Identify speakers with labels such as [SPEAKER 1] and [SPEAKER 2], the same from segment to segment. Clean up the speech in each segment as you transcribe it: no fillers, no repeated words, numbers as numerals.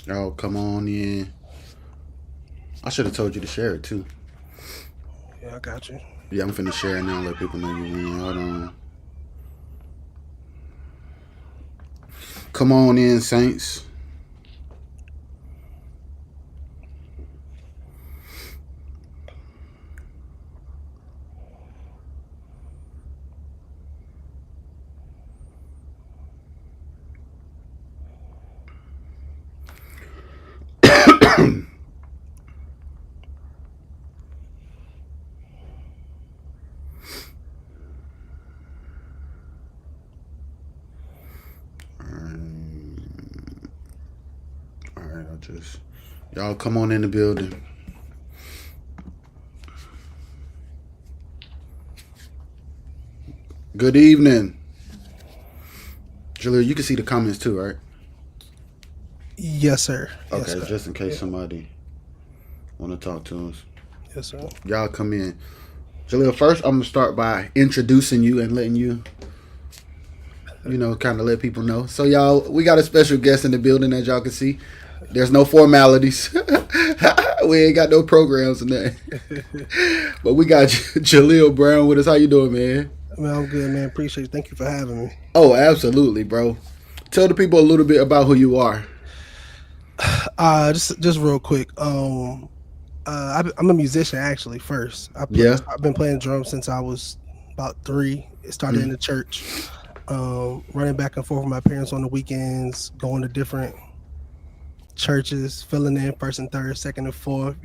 [SPEAKER 1] Oh, come on in. I should have told you to share it too.
[SPEAKER 2] Yeah, I got you.
[SPEAKER 1] Yeah, I'm finna share it now. Let people know you in. Hold on. Come on in, Saints. All right, I just y'all come on in the building. Good evening, Julia. You can see the comments too, right?
[SPEAKER 2] Yes, sir. Yes,
[SPEAKER 1] Okay,
[SPEAKER 2] sir.
[SPEAKER 1] just in case
[SPEAKER 2] Yeah.
[SPEAKER 1] somebody want to talk to us.
[SPEAKER 2] Yes, sir.
[SPEAKER 1] Y'all come in. Jaleel, first I'm gonna start by introducing you and letting you, kind of let people know. So y'all, we got a special guest in the building, as y'all can see. There's no formalities. We ain't got no programs in there. But we got Jaleel Brown with us. How you doing, man?
[SPEAKER 2] Man, I'm good, man. Appreciate it. Thank you for having me.
[SPEAKER 1] Oh, absolutely, bro. Tell the people a little bit about who you are.
[SPEAKER 2] Just real quick. I'm a musician actually. First,
[SPEAKER 1] Yeah.
[SPEAKER 2] I've been playing drums since I was about 3. It started in
[SPEAKER 1] Mm.
[SPEAKER 2] the church. Running back and forth with my parents on the weekends, going to different churches, filling in first and third, second and fourth.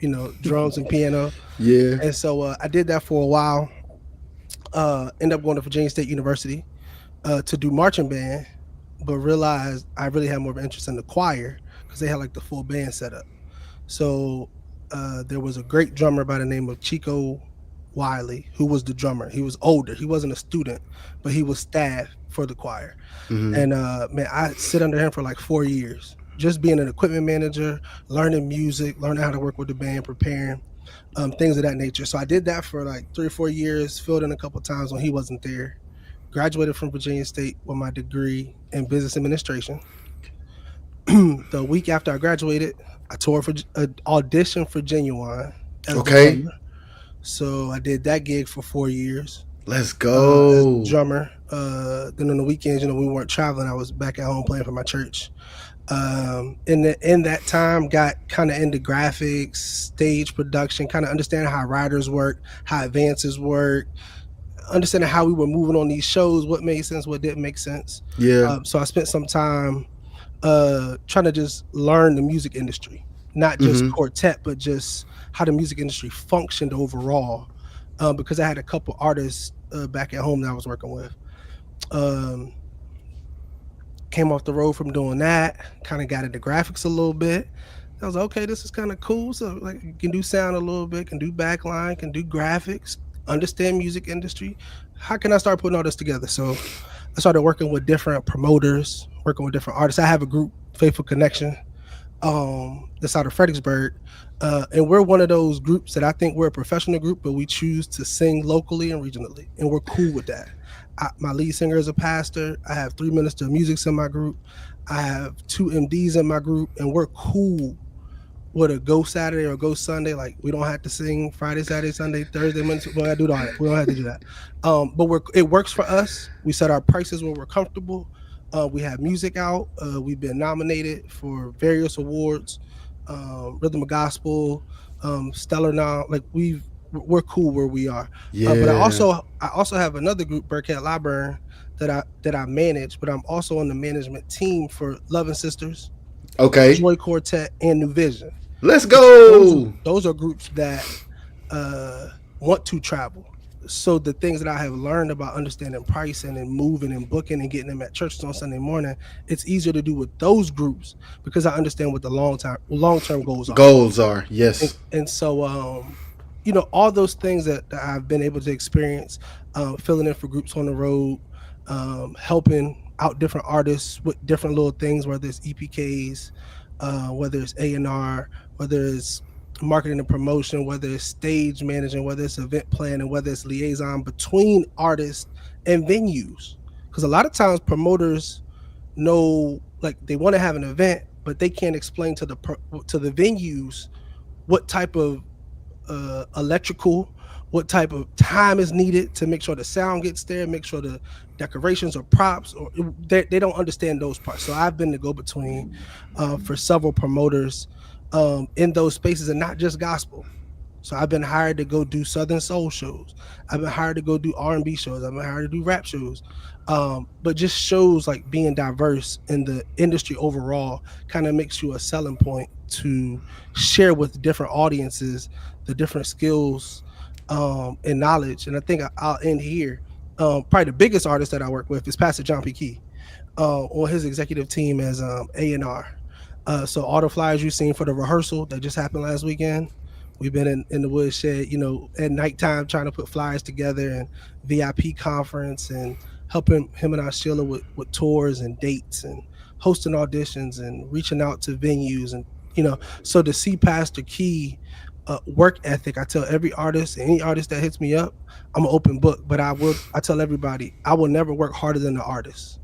[SPEAKER 2] Drums and piano.
[SPEAKER 1] Yeah.
[SPEAKER 2] And so I did that for a while. Ended up going to Virginia State University to do marching band, but realized I really had more of an interest in the choir because they had like the full band set up. So there was a great drummer by the name of Chico Wiley, who was the drummer. He was older. He wasn't a student, but he was staff for the choir.
[SPEAKER 1] Hmm.
[SPEAKER 2] And man, I sit under him for like 4 years, just being an equipment manager, learning music, learning how to work with the band, preparing things of that nature. So I did that for like 3 or 4 years, filled in a couple times when he wasn't there. Graduated from Virginia State with my degree in business administration. The week after I graduated, I toured for audition for Genuine as the
[SPEAKER 1] Okay.
[SPEAKER 2] drummer. So I did that gig for 4 years
[SPEAKER 1] Let's
[SPEAKER 2] as the
[SPEAKER 1] go.
[SPEAKER 2] drummer. Then on the weekends, we weren't traveling. I was back at home playing for my church. In that time, got kind of into graphics, stage production, kind of understanding how writers work, how advances work, understanding how we were moving on these shows, what made sense, what didn't make sense.
[SPEAKER 1] Yeah.
[SPEAKER 2] So I spent some time trying to just learn the music industry, not just
[SPEAKER 1] Hmm.
[SPEAKER 2] Quartet, but just how the music industry functioned overall. Because I had a couple artists back at home that I was working with. Um, Came off the road from doing that, kind of got into graphics a little bit. I was like, okay, this is kind of cool. So like, you can do sound a little bit, can do backline, can do graphics, understand music industry. How can I start putting all this together? So I started working with different promoters, working with different artists. I have a group, Faithful Connection, that's out of Fredericksburg. And we're one of those groups that I think we're a professional group, but we choose to sing locally and regionally, and we're cool with that. My lead singer is a pastor. I have 3 ministers of music in my group. I have 2 MDs in my group, and we're cool with a go Saturday or go Sunday. Like we don't have to sing Friday, Saturday, Sunday, Thursday, Monday. We don't have to do all that. We don't have to do that. But it works for us. We set our prices where we're comfortable. We have music out. We've been nominated for various awards, Rhythm of Gospel, Stellar. Now, like we're cool where we are. But
[SPEAKER 1] Yeah.
[SPEAKER 2] I also have another group, Burkhead Library, that I manage. But I'm also on the management team for Loving Sisters,
[SPEAKER 1] Okay.
[SPEAKER 2] Joy Quartet, and New Vision,
[SPEAKER 1] Let's
[SPEAKER 2] which
[SPEAKER 1] go.
[SPEAKER 2] those are groups that uh, want to travel. So the things that I have learned about understanding pricing and moving and booking and getting them at churches on Sunday morning, it's easier to do with those groups because I understand what the long term goals are.
[SPEAKER 1] Goals are
[SPEAKER 2] And,
[SPEAKER 1] yes.
[SPEAKER 2] and so all those things that I've been able to experience, filling in for groups on the road, helping out different artists with different little things, whether it's EPKs, whether it's A&R, whether it's marketing and promotion, whether it's stage managing, whether it's event planning, whether it's liaison between artists and venues. Because a lot of times promoters know, like, they want to have an event, but they can't explain to the venues what type of electrical, what type of time is needed to make sure the sound gets there, make sure the decorations or props, or they don't understand those parts. So I've been the go between for several promoters in those spaces, and not just gospel. So I've been hired to go do Southern Soul shows. I've been hired to go do R&B shows. I've been hired to do rap shows. But just shows like being diverse in the industry overall kind of makes you a selling point to share with different audiences the different skills and knowledge. And I think I'll end here. Probably the biggest artist that I work with is Pastor John P. Key on his executive team as A&R. So all the flyers you've seen for the rehearsal that just happened last weekend, we've been in the woodshed, at nighttime trying to put flyers together and VIP conference and helping him and our Sheila with tours and dates and hosting auditions and reaching out to venues and so to see Pastor Key work ethic, I tell every artist, any artist that hits me up, I'm an open book. But I tell everybody, I will never work harder than the artist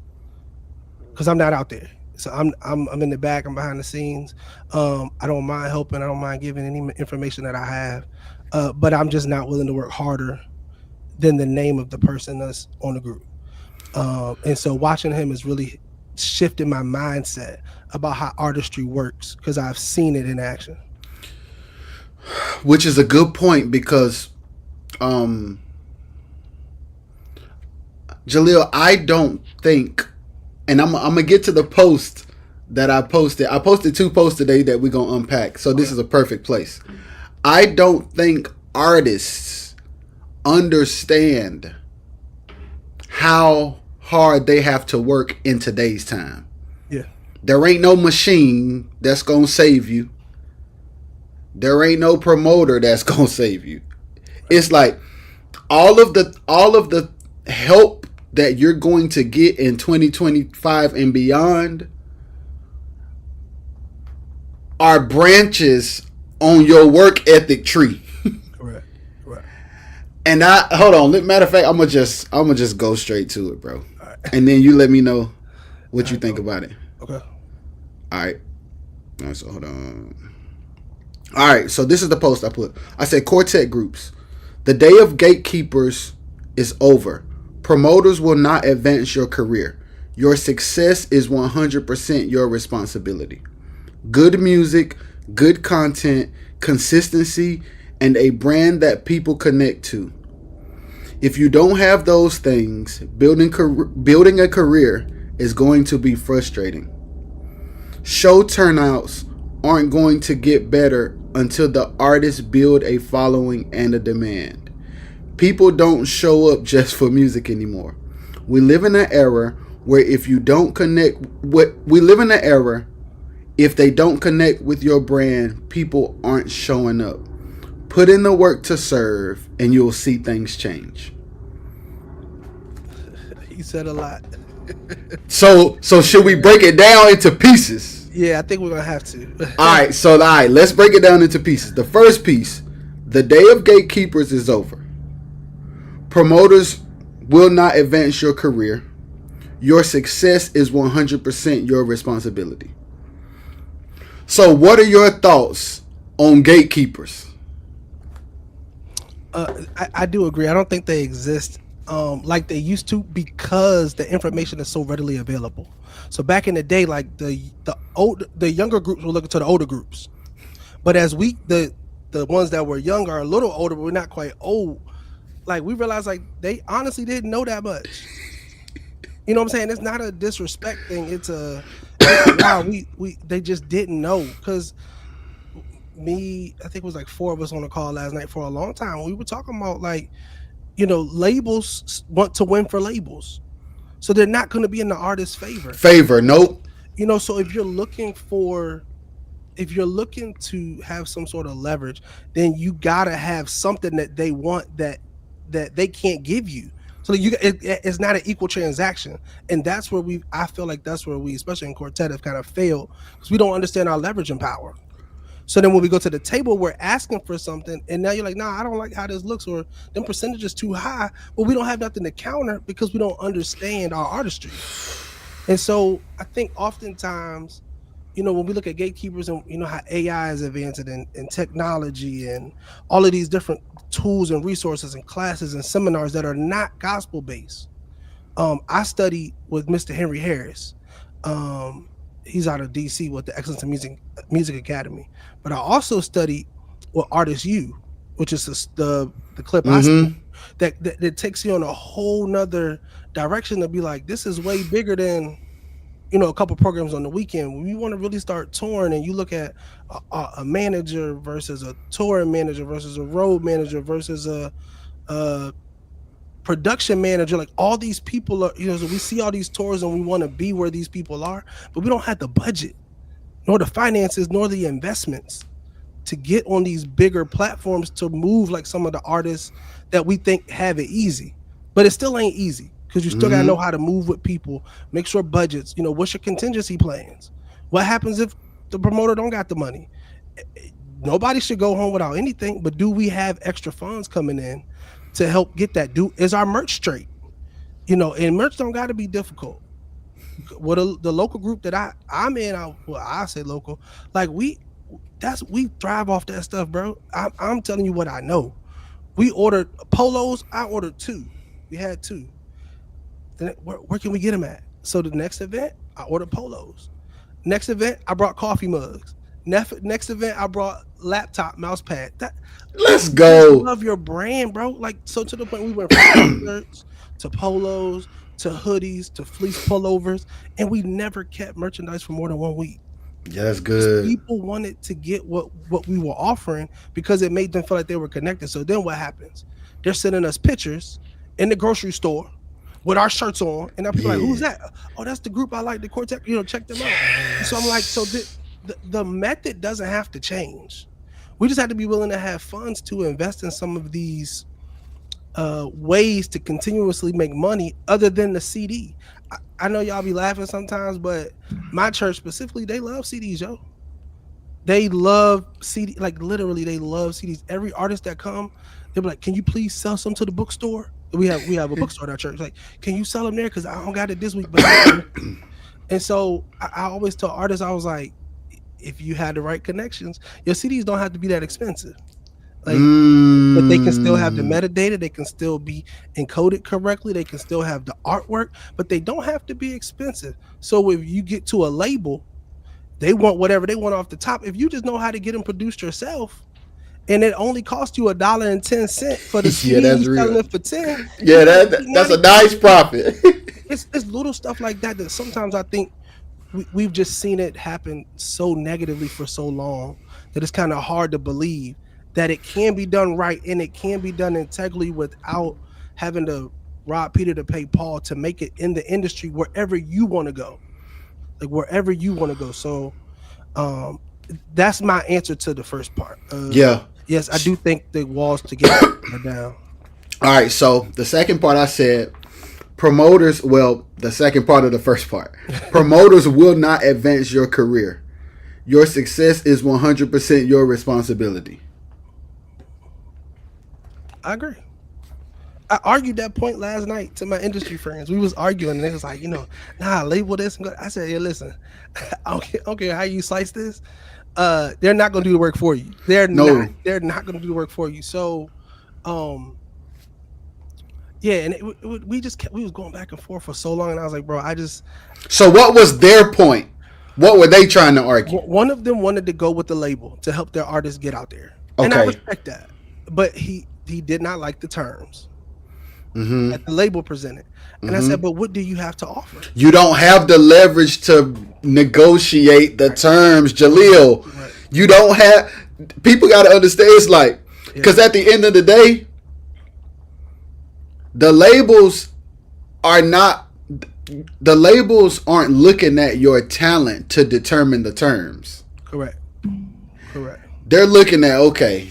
[SPEAKER 2] because I'm not out there. So I'm in the back. I'm behind the scenes. I don't mind helping. I don't mind giving any information that I have, but I'm just not willing to work harder than the name of the person that's on the group. And so watching him has really shifted my mindset about how artistry works because I've seen it in action.
[SPEAKER 1] Which is a good point because, Jaleel, I don't think, and I'm gonna get to the post that I posted. I posted 2 posts today that we're gonna unpack. So this is a perfect place. I don't think artists understand how hard they have to work in today's time.
[SPEAKER 2] Yeah.
[SPEAKER 1] There ain't no machine that's gonna save you. There ain't no promoter that's gonna save you. It's like all of the help that you're going to get in 2025 and beyond are branches on your work ethic tree.
[SPEAKER 2] Correct. Right.
[SPEAKER 1] And I hold on. Matter of fact, I'm gonna just go straight to it, bro.
[SPEAKER 2] Right.
[SPEAKER 1] And then you let me know what you think about it.
[SPEAKER 2] Okay.
[SPEAKER 1] All right. All right. So hold on. All right. So this is the post I put. I said Quartet groups. The day of gatekeepers is over. Promoters will not advance your career. Your success is 100% your responsibility. Good music, good content, consistency, and a brand that people connect to. If you don't have those things, building a career is going to be frustrating. Show turnouts aren't going to get better until the artists build a following and a demand. People don't show up just for music anymore. We live in an era where if you don't connect if they don't connect with your brand, people aren't showing up. Put in the work to serve and you'll see things change.
[SPEAKER 2] He said a lot.
[SPEAKER 1] So should we break it down into pieces?
[SPEAKER 2] Yeah, I think we're gonna have to.
[SPEAKER 1] All right, let's break it down into pieces. The first piece, the day of gatekeepers is over. Promoters will not advance your career. Your success is 100% your responsibility. So what are your thoughts on gatekeepers?
[SPEAKER 2] I do agree. I don't think they exist like they used to because the information is so readily available. So back in the day, like the younger groups were looking to the older groups, but as the ones that were younger are a little older, but we're not quite old. Like we realized, like they honestly didn't know that much. You know what I'm saying? It's not a disrespect thing. It's a wow. They just didn't know because I think it was like 4 of us on the call last night for a long time. We were talking about like, labels want to win for labels, so they're not going to be in the artist's favor.
[SPEAKER 1] Nope.
[SPEAKER 2] So if you're looking to have some sort of leverage, then you gotta have something that they want that they can't give you. So it's not an equal transaction, and that's where I feel like that's where we, especially in Quartet, have kind of failed because we don't understand our leveraging power. So then when we go to the table, we're asking for something, and now you're like, nah, I don't like how this looks, or them percentages too high. But we don't have nothing to counter because we don't understand our artistry. And so I think oftentimes, when we look at gatekeepers and how AI is advancing and technology and all of these different tools and resources and classes and seminars that are not gospel based. I studied with Mr. Henry Harris. Um, he's out of DC with the Excellence in Music Academy. But I also studied with Artist U, which is the clip I sent
[SPEAKER 1] Mm-hmm.
[SPEAKER 2] you, that takes you on a whole nother direction to be like, this is way bigger than a couple programs on the weekend. When you want to really start touring and you look at a manager versus a touring manager versus a road manager versus a production manager, like all these people are, so we see all these tours and we want to be where these people are, but we don't have the budget, nor the finances, nor the investments to get on these bigger platforms to move like some of the artists that we think have it easy. But it still ain't easy because you still got to know
[SPEAKER 1] Mm-hmm.
[SPEAKER 2] how to move with people, make sure budgets, what's your contingency plans? What happens if the promoter don't got the money? Nobody should go home without anything, but do we have extra funds coming in to help get that? Is our merch straight? And merch don't got to be difficult. What the local group that I'm in, I say local, like we thrive off that stuff, bro. I'm telling you what I know. We ordered polos. I ordered two. We had two. Then where can we get them at? So the next event, I ordered polos. Next event, I brought coffee mugs. Next event, I brought laptop mouse pad.
[SPEAKER 1] Let's
[SPEAKER 2] Just
[SPEAKER 1] go.
[SPEAKER 2] love your brand, bro. Like, so to the point we went from t-shirts to polos to hoodies to fleece pullovers, and we never kept merchandise for more than 1 week.
[SPEAKER 1] Yeah, that's
[SPEAKER 2] Because
[SPEAKER 1] good.
[SPEAKER 2] people wanted to get what we were offering because it made them feel like they were connected. So then what happens? They're sending us pictures in the grocery store with our shirts on, and now people are like, "Who's
[SPEAKER 1] Yeah.
[SPEAKER 2] that? Oh, that's the group I like, the Quartet. Check them out." And so I'm like, so
[SPEAKER 1] Yes.
[SPEAKER 2] the method doesn't have to change. We just have to be willing to have funds to invest in some of these ways to continuously make money other than the CD. I know y'all be laughing sometimes, but my church specifically, they love CDs, yo. They love CD, like literally, they love CDs. Every artist that come, they're like, "Can you please sell some to the bookstore?" We have a bookstore at our church. Like, can you sell them there? Because I don't got it this week, but and so I always tell artists, I was like, if you had the right connections, your CDs don't have to be that expensive. Like, but they can still have the
[SPEAKER 1] Mm.
[SPEAKER 2] metadata, they can still be encoded correctly, they can still have the artwork, but they don't have to be expensive. So if you get to a label, they want whatever they want off the top. If you just know how to get them produced yourself, and it only costs you $1.10 for the
[SPEAKER 1] Yeah,
[SPEAKER 2] CD,
[SPEAKER 1] that's
[SPEAKER 2] you selling
[SPEAKER 1] real.
[SPEAKER 2] it for 10, you
[SPEAKER 1] Yeah,
[SPEAKER 2] got to keep
[SPEAKER 1] that's a
[SPEAKER 2] 90.
[SPEAKER 1] nice profit.
[SPEAKER 2] It's little stuff like that sometimes I think we've just seen it happen so negatively for so long that it's kind of hard to believe that it can be done right and it can be done integrally without having to rob Peter to pay Paul to make it in the industry wherever you want to go, like wherever you want to go. So um, that's my answer to the first part.
[SPEAKER 1] Yeah.
[SPEAKER 2] Yes, I do think the walls to get are down.
[SPEAKER 1] All right. So the second part I said promoters. Well, the second part of the first part. Promoters will not advance your career. Your success is 100% your responsibility.
[SPEAKER 2] I agree. I argued that point last night to my industry friends. We was arguing, and they was like, nah, label this. I said, yeah, listen, I don't care how you slice this. They're not gonna do the work for you. They're not.
[SPEAKER 1] No.
[SPEAKER 2] They're not gonna do the work for you. So, um, yeah, and we was going back and forth for so long, and I was like, bro,
[SPEAKER 1] So what was their point? What were they trying to argue?
[SPEAKER 2] one of them wanted to go with the label to help their artists get out there, and I
[SPEAKER 1] Okay.
[SPEAKER 2] respect that, but he did not like the terms
[SPEAKER 1] Mm-hmm.
[SPEAKER 2] that the label presented. And I
[SPEAKER 1] Mm-hmm.
[SPEAKER 2] said, but what do you have to offer?
[SPEAKER 1] You don't have the leverage to negotiate the
[SPEAKER 2] Right.
[SPEAKER 1] terms, Jaleel.
[SPEAKER 2] Right.
[SPEAKER 1] You don't have. People got to understand. It's like
[SPEAKER 2] Yeah.
[SPEAKER 1] because at the end of the day, the labels are not. The labels aren't looking at your talent to determine the terms.
[SPEAKER 2] Correct. Correct.
[SPEAKER 1] They're looking at, okay,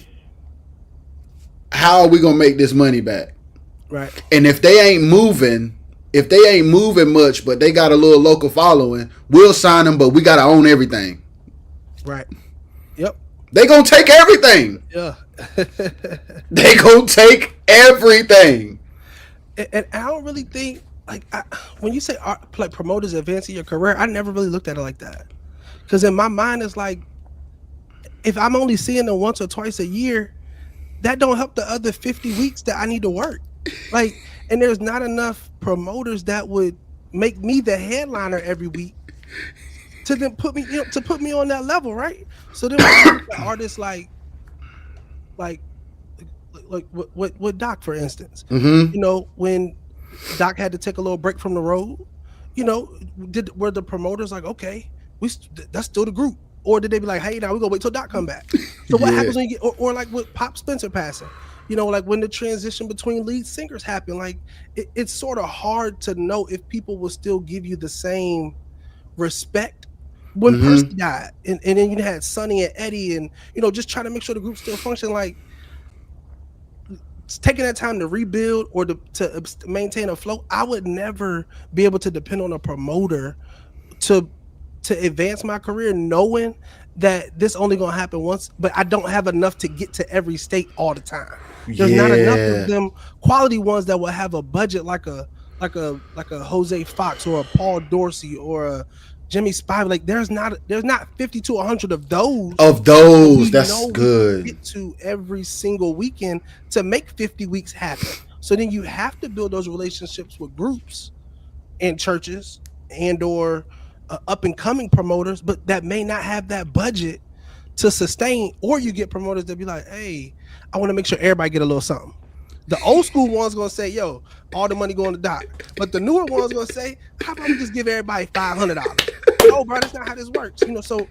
[SPEAKER 1] how are we gonna make this money back?
[SPEAKER 2] Right.
[SPEAKER 1] And if they ain't moving, much, but they got a little local following, we'll sign them, but we gotta own everything.
[SPEAKER 2] Right. Yep.
[SPEAKER 1] They gonna take everything.
[SPEAKER 2] Yeah.
[SPEAKER 1] They gonna take everything.
[SPEAKER 2] And I don't really think when you say like promoters advancing your career, I never really looked at it like that. Because in my mind, it's like if I'm only seeing them once or twice a year, that don't help the other 50 weeks that I need to work. Like, and there's not enough promoters that would make me the headliner every week to then put me, to put me on that level, right? So then when you look at artists like with Doc, for instance,
[SPEAKER 1] Mm-hmm.
[SPEAKER 2] when Doc had to take a little break from the road, were the promoters like, okay, that's still the group, or did they be like, hey, now we gonna wait till Doc come back? So what
[SPEAKER 1] Yeah.
[SPEAKER 2] happens when you get, or like with Pop Spencer passing, like when the transition between lead singers happened, like it's sort of hard to know if people will still give you the same respect when
[SPEAKER 1] Mm-hmm.
[SPEAKER 2] Percy died, and then you had Sonny and Eddie, and just trying to make sure the group still function. Like taking that time to rebuild or to maintain a flow, I would never be able to depend on a promoter to advance my career, knowing that this only gonna happen once, but I don't have enough to get to every state all the time. There's not enough of
[SPEAKER 1] Yeah.
[SPEAKER 2] them quality ones that will have a budget like a Jose Fox or a Paul Dorsey or a Jimmy Spivey. Like there's not 50 to 100 of those
[SPEAKER 1] Of
[SPEAKER 2] that
[SPEAKER 1] those,
[SPEAKER 2] we
[SPEAKER 1] that's
[SPEAKER 2] know we can
[SPEAKER 1] good.
[SPEAKER 2] get to every single weekend to make 50 weeks happen. So then you have to build those relationships with groups and churches and or up and coming promoters, but that may not have that budget to sustain. Or you get promoters that be like, hey, I want to make sure everybody get a little something. The old school ones gonna say, yo, all the money going to Doc. But the newer ones gonna say, how about we just give everybody $500? No, bro, that's not how this works. So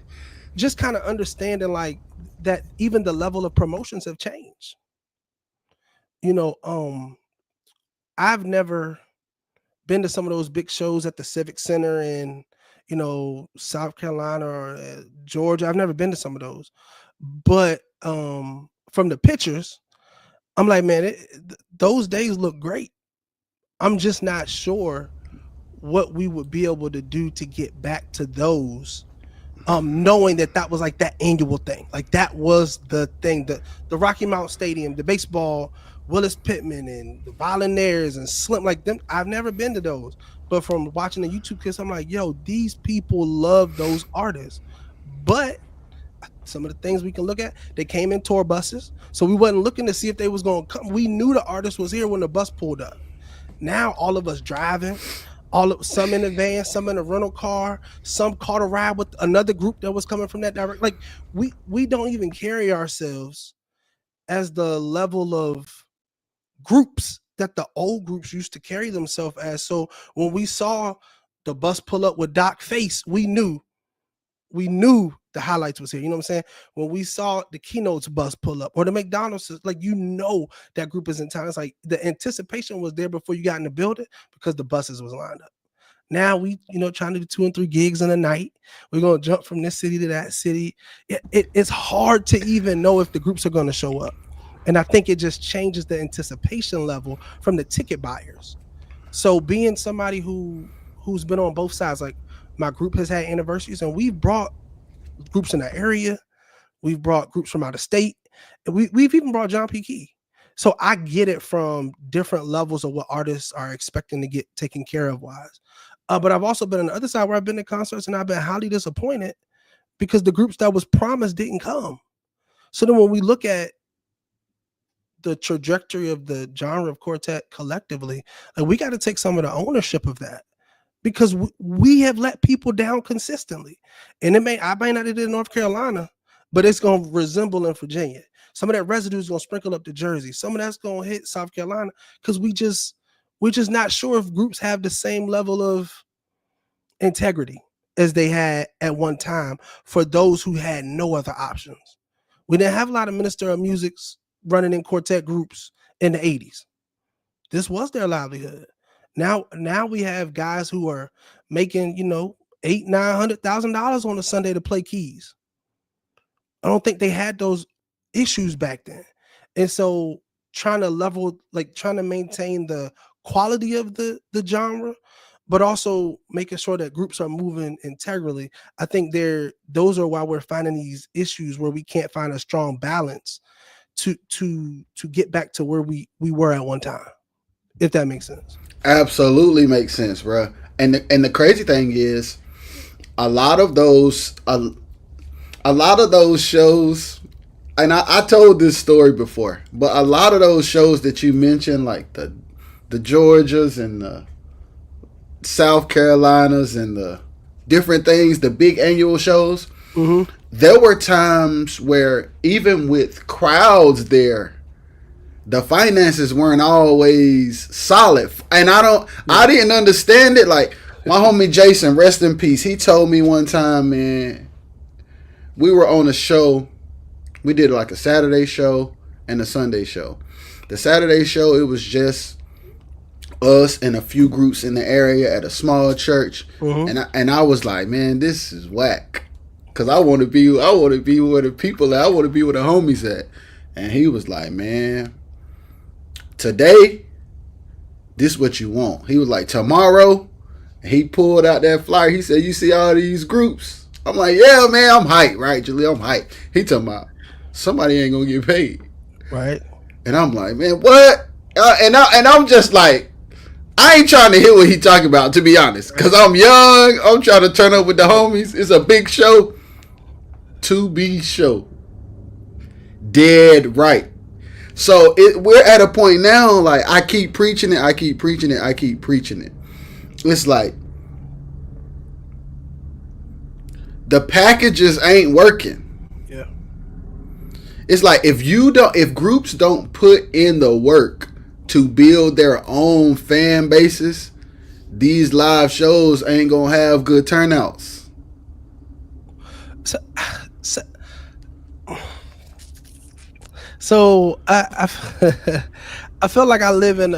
[SPEAKER 2] just kind of understanding like that even the level of promotions have changed. You know, um, I've never been to some of those big shows at the Civic Center in, South Carolina or Georgia. I've never been to some of those, but from the pictures, I'm like, man, those days look great. I'm just not sure what we would be able to do to get back to those, knowing that that was like that annual thing, like that was the thing, the Rocky Mount Stadium, the baseball, Willis Pittman and the Volunteers and Slim, like them. I've never been to those, but from watching the YouTube clips, I'm like, yo, these people love those artists. But some of the things we can look at, they came in tour buses, so we wasn't looking to see if they was going to come. We knew the artist was here when the bus pulled up. Now all of us driving, some in the van, some in a rental car, some caught a ride with another group that was coming from that direct. Like we don't even carry ourselves as the level of groups that the old groups used to carry themselves as. So when we saw the bus pull up with Doc Face, we knew the highlights was here. You know what I'm saying? When we saw the keynotes bus pull up or the McDonald's, like that group is in town. It's like the anticipation was there before you got in the building because the buses was lined up. Now we, trying to do 2 and 3 gigs in a night. We're gonna jump from this city to that city. It's hard to even know if the groups are gonna show up. And I think it just changes the anticipation level from the ticket buyers. So being somebody who's been on both sides, like my group has had anniversaries and we've brought groups in the area, we've brought groups from out of state, and we've even brought John P. Key. So I get it from different levels of what artists are expecting to get taken care of wise. But I've also been on the other side where I've been to concerts and I've been highly disappointed because the groups that was promised didn't come. So then when we look at the trajectory of the genre of Quartet collectively, like we got to take some of the ownership of that because we have let people down consistently. And I may not have did in North Carolina, but it's going to resemble in Virginia. Some of that residue is going to sprinkle up to Jersey. Some of that's going to hit South Carolina because we're just not sure if groups have the same level of integrity as they had at one time for those who had no other options. We didn't have a lot of minister of musics running in quartet groups in the 80s. This was their livelihood. Now we have guys who are making, $800,000-$900,000 on a Sunday to play keys. I don't think they had those issues back then. And so trying to maintain the quality of the genre, but also making sure that groups are moving integrally. I think those are why we're finding these issues where we can't find a strong balance to get back to where we were at one time, if that makes sense.
[SPEAKER 1] Absolutely makes sense, bro. And the crazy thing is, a lot of those a lot of those shows, and I told this story before, but a lot of those shows that you mentioned, like the Georgias and the South Carolinas and the different things, the big annual shows, there were times where even with crowds there, the finances weren't always solid, and I didn't understand it. Like my homie Jason, rest in peace, he told me one time, man, we were on a show. We did like a Saturday show and a Sunday show. The Saturday show, it was just us and a few groups in the area at a small church, and I was like, man, this is whack, cause I want to be where the people at. I want to be where the homies at. And he was like, man, today, this is what you want. He was like, tomorrow, he pulled out that flyer. He said, you see all these groups? I'm like, yeah, man, I'm hyped, right, Julie? I'm hyped. He talking about somebody ain't gonna get paid,
[SPEAKER 2] right?
[SPEAKER 1] And I'm like, man, what? And I'm just like, I ain't trying to hear what he talking about, to be honest, because I'm young. I'm trying to turn up with the homies. It's a big show. To be show. Dead right. So we're at a point now, like, I keep preaching it. It's like, the packages ain't working.
[SPEAKER 2] Yeah.
[SPEAKER 1] It's like if groups don't put in the work to build their own fan bases, these live shows ain't gonna have good turnouts.
[SPEAKER 2] So I I feel like I live in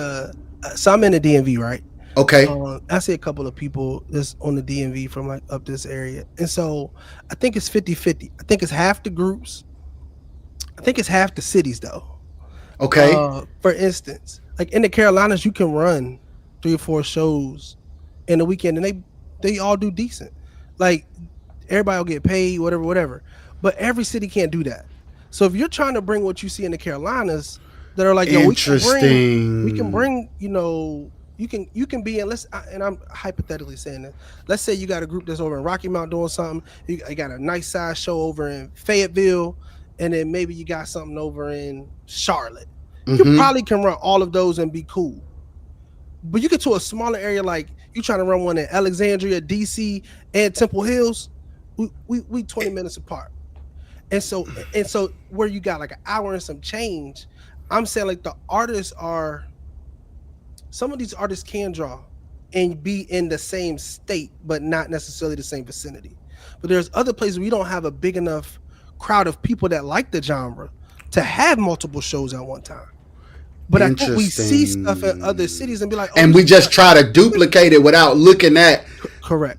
[SPEAKER 2] so I'm in the DMV, right?
[SPEAKER 1] Okay.
[SPEAKER 2] I see a couple of people that's on the DMV from like up this area. And so I think it's 50-50. I think it's half the groups. I think it's half the cities though.
[SPEAKER 1] Okay.
[SPEAKER 2] For instance, like in the Carolinas, you can run 3 or 4 shows in the weekend and they all do decent. Like everybody will get paid, whatever. But every city can't do that. So if you're trying to bring what you see in the Carolinas that are like, yo, we can bring, you know, you can be in, and I'm hypothetically saying this. Let's say you got a group that's over in Rocky Mount doing something. You got a nice size show over in Fayetteville, and then maybe you got something over in Charlotte. Mm-hmm. You probably can run all of those and be cool. But you get to a smaller area, like you trying to run one in Alexandria, DC, and Temple Hills, we 20 minutes apart. And so where you got like an hour and some change, I'm saying like some of these artists can draw and be in the same state, but not necessarily the same vicinity. But there's other places we don't have a big enough crowd of people that like the genre to have multiple shows at one time. But I think we see stuff in other cities and be like, oh,
[SPEAKER 1] and we just try to duplicate it without looking at.
[SPEAKER 2] Correct.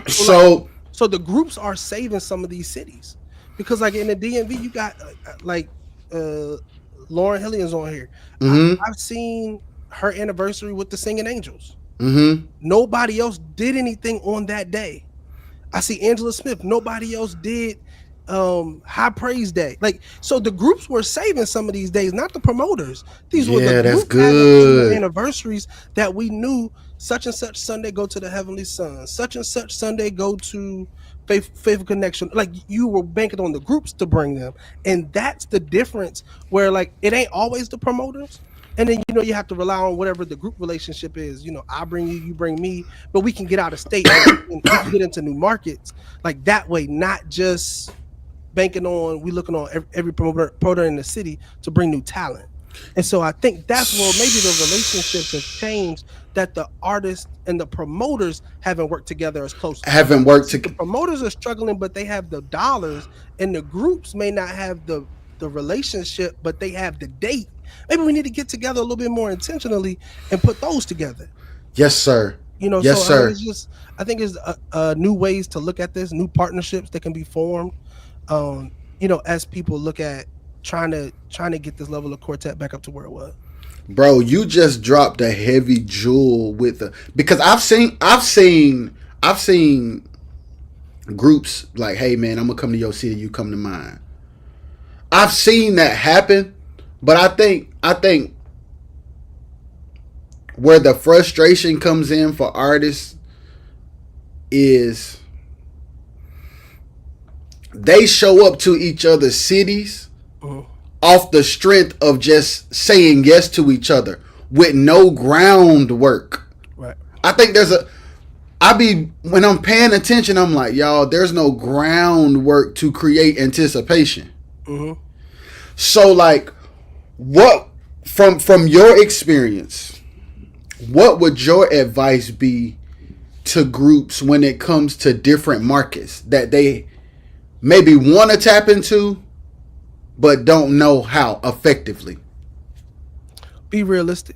[SPEAKER 1] So
[SPEAKER 2] the groups are saving some of these cities because, like in the DMV, you got like Lauren Hillian's on here. Mm-hmm. I've seen her anniversary with the Singing Angels.
[SPEAKER 1] Mm-hmm.
[SPEAKER 2] Nobody else did anything on that day. I see Angela Smith. Nobody else did High Praise Day. Like, so the groups were saving some of these days, not the promoters. These were the
[SPEAKER 1] that's good
[SPEAKER 2] anniversaries that we knew. Such and such Sunday go to the Heavenly Son. Such and such Sunday go to Faithful Connection. Like, you were banking on the groups to bring them, and that's the difference. Where like it ain't always the promoters. And then, you know, you have to rely on whatever the group relationship is. You know, I bring you, you bring me, but we can get out of state and we can get into new markets like that way, not just banking on, we looking on every promoter in the city to bring new talent. And so I think that's where maybe the relationships have changed, that the artists and the promoters haven't worked together as close. The promoters are struggling, but they have the dollars, and the groups may not have the relationship, but they have the date. Maybe we need to get together a little bit more intentionally and put those together.
[SPEAKER 1] Yes, sir.
[SPEAKER 2] You know,
[SPEAKER 1] yes, sir.
[SPEAKER 2] I think it's new ways to look at this, new partnerships that can be formed. You know, as people look at trying to get this level of Quartet back up to where it was.
[SPEAKER 1] Bro, you just dropped a heavy jewel because I've seen groups like, hey man, I'm gonna come to your city, you come to mine. I've seen that happen, but I think where the frustration comes in for artists is they show up to each other's cities off the strength of just saying yes to each other with no groundwork.
[SPEAKER 2] Right.
[SPEAKER 1] I think when I'm paying attention, I'm like, y'all, there's no groundwork to create anticipation.
[SPEAKER 2] Mm-hmm.
[SPEAKER 1] So like, what from your experience, what would your advice be to groups when it comes to different markets that they maybe want to tap into but don't know how effectively?
[SPEAKER 2] Be realistic.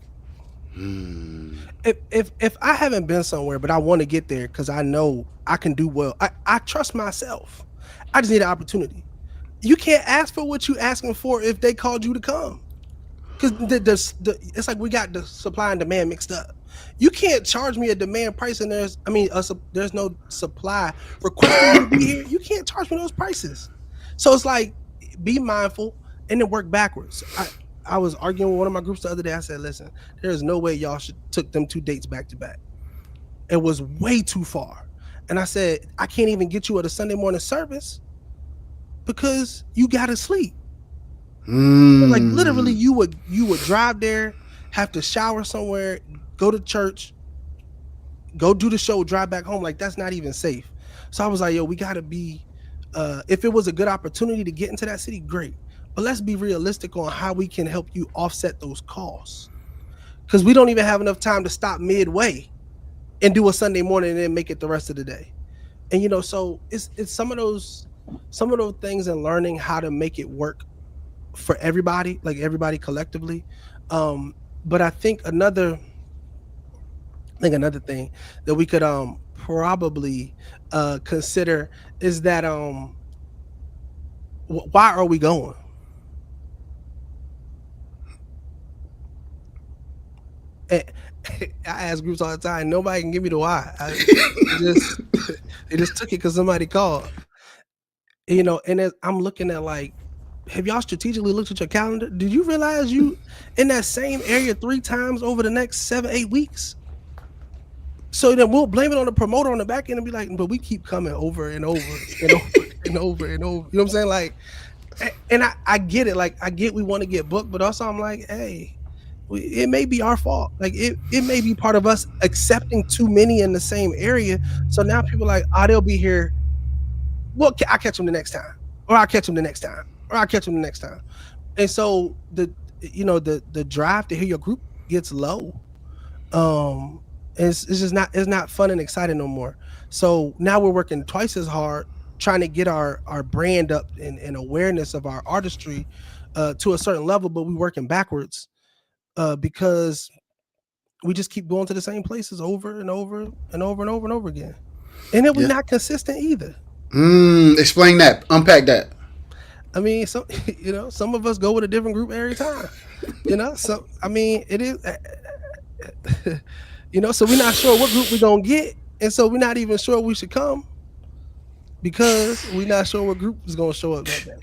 [SPEAKER 2] If I haven't been somewhere but I want to get there because I know I can do well, I trust myself. I just need an opportunity. You can't ask for what you asking for if they called you to come. Because it's like we got the supply and demand mixed up. You can't charge me a demand price and there's no supply requesting you to be here. You can't charge me those prices. So it's like, be mindful and then work backwards. I was arguing with one of my groups the other day. I said, listen, there is no way y'all should took them 2 dates back to back. It was way too far. And I said, I can't even get you at a Sunday morning service because you gotta sleep. Like literally you would drive there, have to shower somewhere, go to church, go do the show, drive back home. Like that's not even safe. So I was like, yo, we gotta be if it was a good opportunity to get into that city, great. But let's be realistic on how we can help you offset those costs. Because we don't even have enough time to stop midway and do a Sunday morning and then make it the rest of the day. And so it's some of those things and learning how to make it work for everybody, like everybody collectively. But I think another thing that we could probably consider is that why are we going? I ask groups all the time. Nobody can give me the why. They just took it because somebody called. And I'm looking at like, have y'all strategically looked at your calendar? Did you realize you in that same area 3 times over the next 7-8 weeks? So then we'll blame it on the promoter on the back end and be like, but we keep coming over and over and over and over and over. You know what I'm saying? Like, and I get it. Like, I get we want to get booked, but also I'm like, hey, it may be our fault. Like it may be part of us accepting too many in the same area. So now people are like, they'll be here. Well, I'll catch them the next time, or I'll catch them the next time, or I'll catch them the next time. And so the drive to hear your group gets low. It's just not fun and exciting no more. So now we're working twice as hard trying to get our brand up and awareness of our artistry to a certain level, but we're working backwards because we just keep going to the same places over and over and over and over and over again. And then we're not consistent either.
[SPEAKER 1] Explain that. Unpack that.
[SPEAKER 2] I mean, some of us go with a different group every time. So I mean, it is. So we're not sure what group we're gonna get, and so we're not even sure we should come because we're not sure what group is gonna show up that day.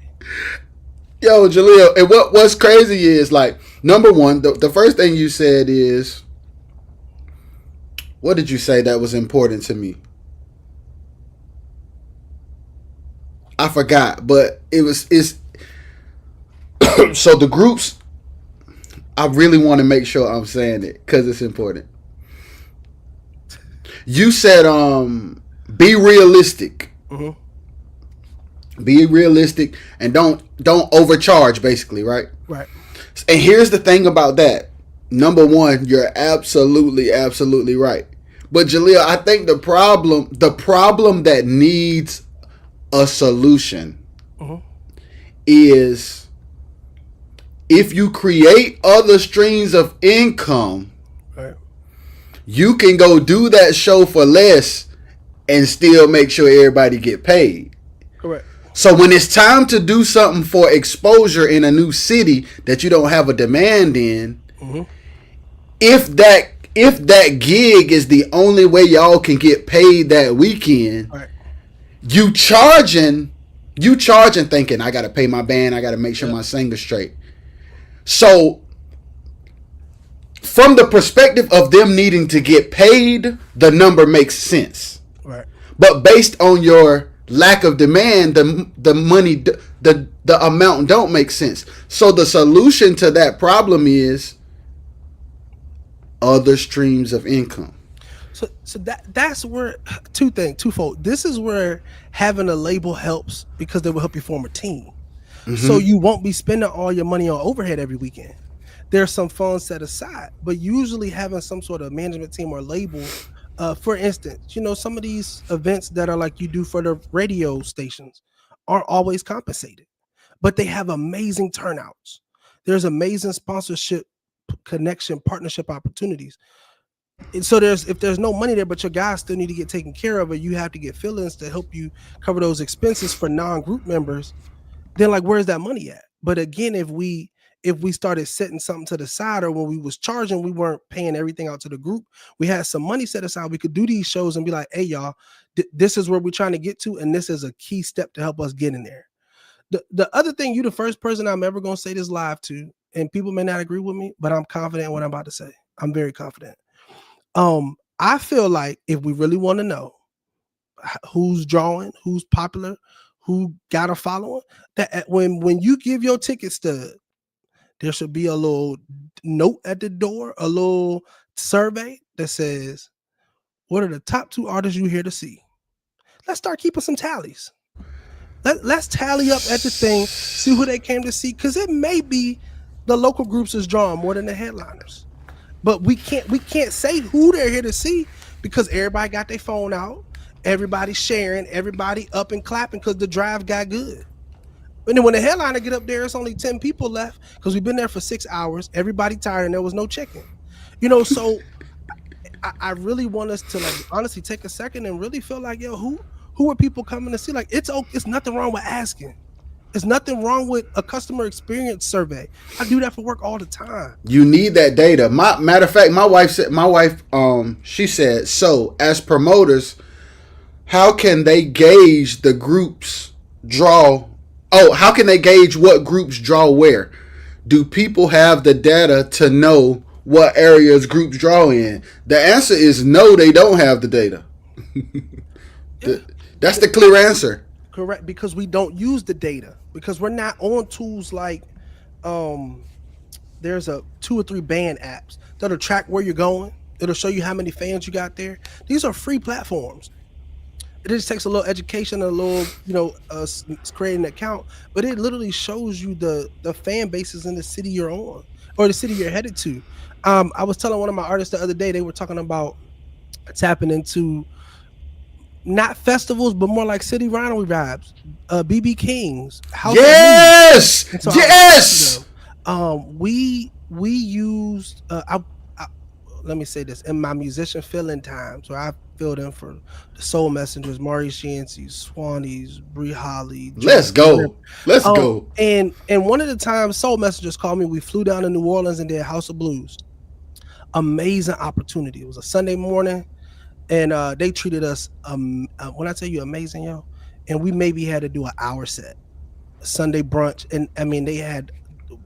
[SPEAKER 1] Yo, Jaleel, and what's crazy is like, number one, the first thing you said is, what did you say that was important to me? I forgot, but it's so the groups, I really want to make sure I'm saying it because it's important. You said be realistic. Mm-hmm. Be realistic and don't overcharge, basically, right?
[SPEAKER 2] Right.
[SPEAKER 1] And here's the thing about that. Number one, you're absolutely right. But Jaleel, I think the problem that needs a solution is if you create other streams of income,
[SPEAKER 2] right,
[SPEAKER 1] you can go do that show for less and still make sure everybody get paid.
[SPEAKER 2] Correct.
[SPEAKER 1] So when it's time to do something for exposure in a new city that you don't have a demand in, if that gig is the only way y'all can get paid that weekend, right, you charging thinking I gotta pay my band, I gotta make sure my singer's straight. So from the perspective of them needing to get paid, the number makes sense.
[SPEAKER 2] Right.
[SPEAKER 1] But based on your lack of demand, the money, the amount don't make sense. So the solution to that problem is other streams of income.
[SPEAKER 2] So that's where twofold. This is where having a label helps because they will help you form a team. So
[SPEAKER 1] Mm-hmm.
[SPEAKER 2] you won't be spending all your money on overhead every weekend. There's some funds set aside, but usually having some sort of management team or label, for instance, some of these events that are like you do for the radio stations aren't always compensated, but they have amazing turnouts. There's amazing sponsorship, connection, partnership opportunities. And so if there's no money there, but your guys still need to get taken care of, or you have to get fill-ins to help you cover those expenses for non-group members, then like where's that money at? But again, if we started setting something to the side, or when we was charging, we weren't paying everything out to the group. We had some money set aside. We could do these shows and be like, hey y'all, this is where we're trying to get to, and this is a key step to help us get in there. The other thing, you the first person I'm ever gonna say this live to, and people may not agree with me, but I'm confident in what I'm about to say. I'm very confident. I feel like if we really want to know who's drawing, who's popular, who got a following, that when you give your ticket stub, there should be a little note at the door, a little survey that says, what are the top 2 artists you here to see? Let's start keeping some tallies. Let's tally up at the thing, see who they came to see, because it may be the local groups is drawing more than the headliners. But we can't say who they're here to see because everybody got their phone out, everybody sharing, everybody up and clapping because the drive got good. And then when the headliner get up there, it's only 10 people left because we've been there for 6 hours. Everybody tired and there was no chicken. So I really want us to like honestly take a second and really feel like, yo, who are people coming to see? Like it's nothing wrong with asking. There's nothing wrong with a customer experience survey. I do that for work all the time.
[SPEAKER 1] You need that data. Matter of fact, she said, so as promoters, how can they gauge the groups draw? Oh, how can they gauge what groups draw where? Do people have the data to know what areas groups draw in? The answer is no, they don't have the data.
[SPEAKER 2] Yeah.
[SPEAKER 1] That's the clear answer.
[SPEAKER 2] Correct, because we don't use the data because we're not on tools like there's a 2 or 3 band apps that'll track where you're going. It'll show you how many fans you got there. These are free platforms. It just takes a little education, a little creating an account, but it literally shows you the fan bases in the city you're on or the city you're headed to. I was telling one of my artists the other day, they were talking about tapping into not festivals, but more like city rivalry vibes. BB King's House of Blues.
[SPEAKER 1] Yes,
[SPEAKER 2] And so I was talking to
[SPEAKER 1] yes.
[SPEAKER 2] them. We used let me say this, in my musician fill-in times where I filled in for the Soul Messengers, Maurice Yancey, Swanee's, Bree Holly,
[SPEAKER 1] Let's
[SPEAKER 2] Jordan, whatever.
[SPEAKER 1] go. Let's go.
[SPEAKER 2] And one of the times Soul Messengers called me, we flew down to New Orleans and did House of Blues. Amazing opportunity. It was a Sunday morning, and they treated us when I tell you amazing, yo. And we maybe had to do an hour set, Sunday brunch, and I mean they had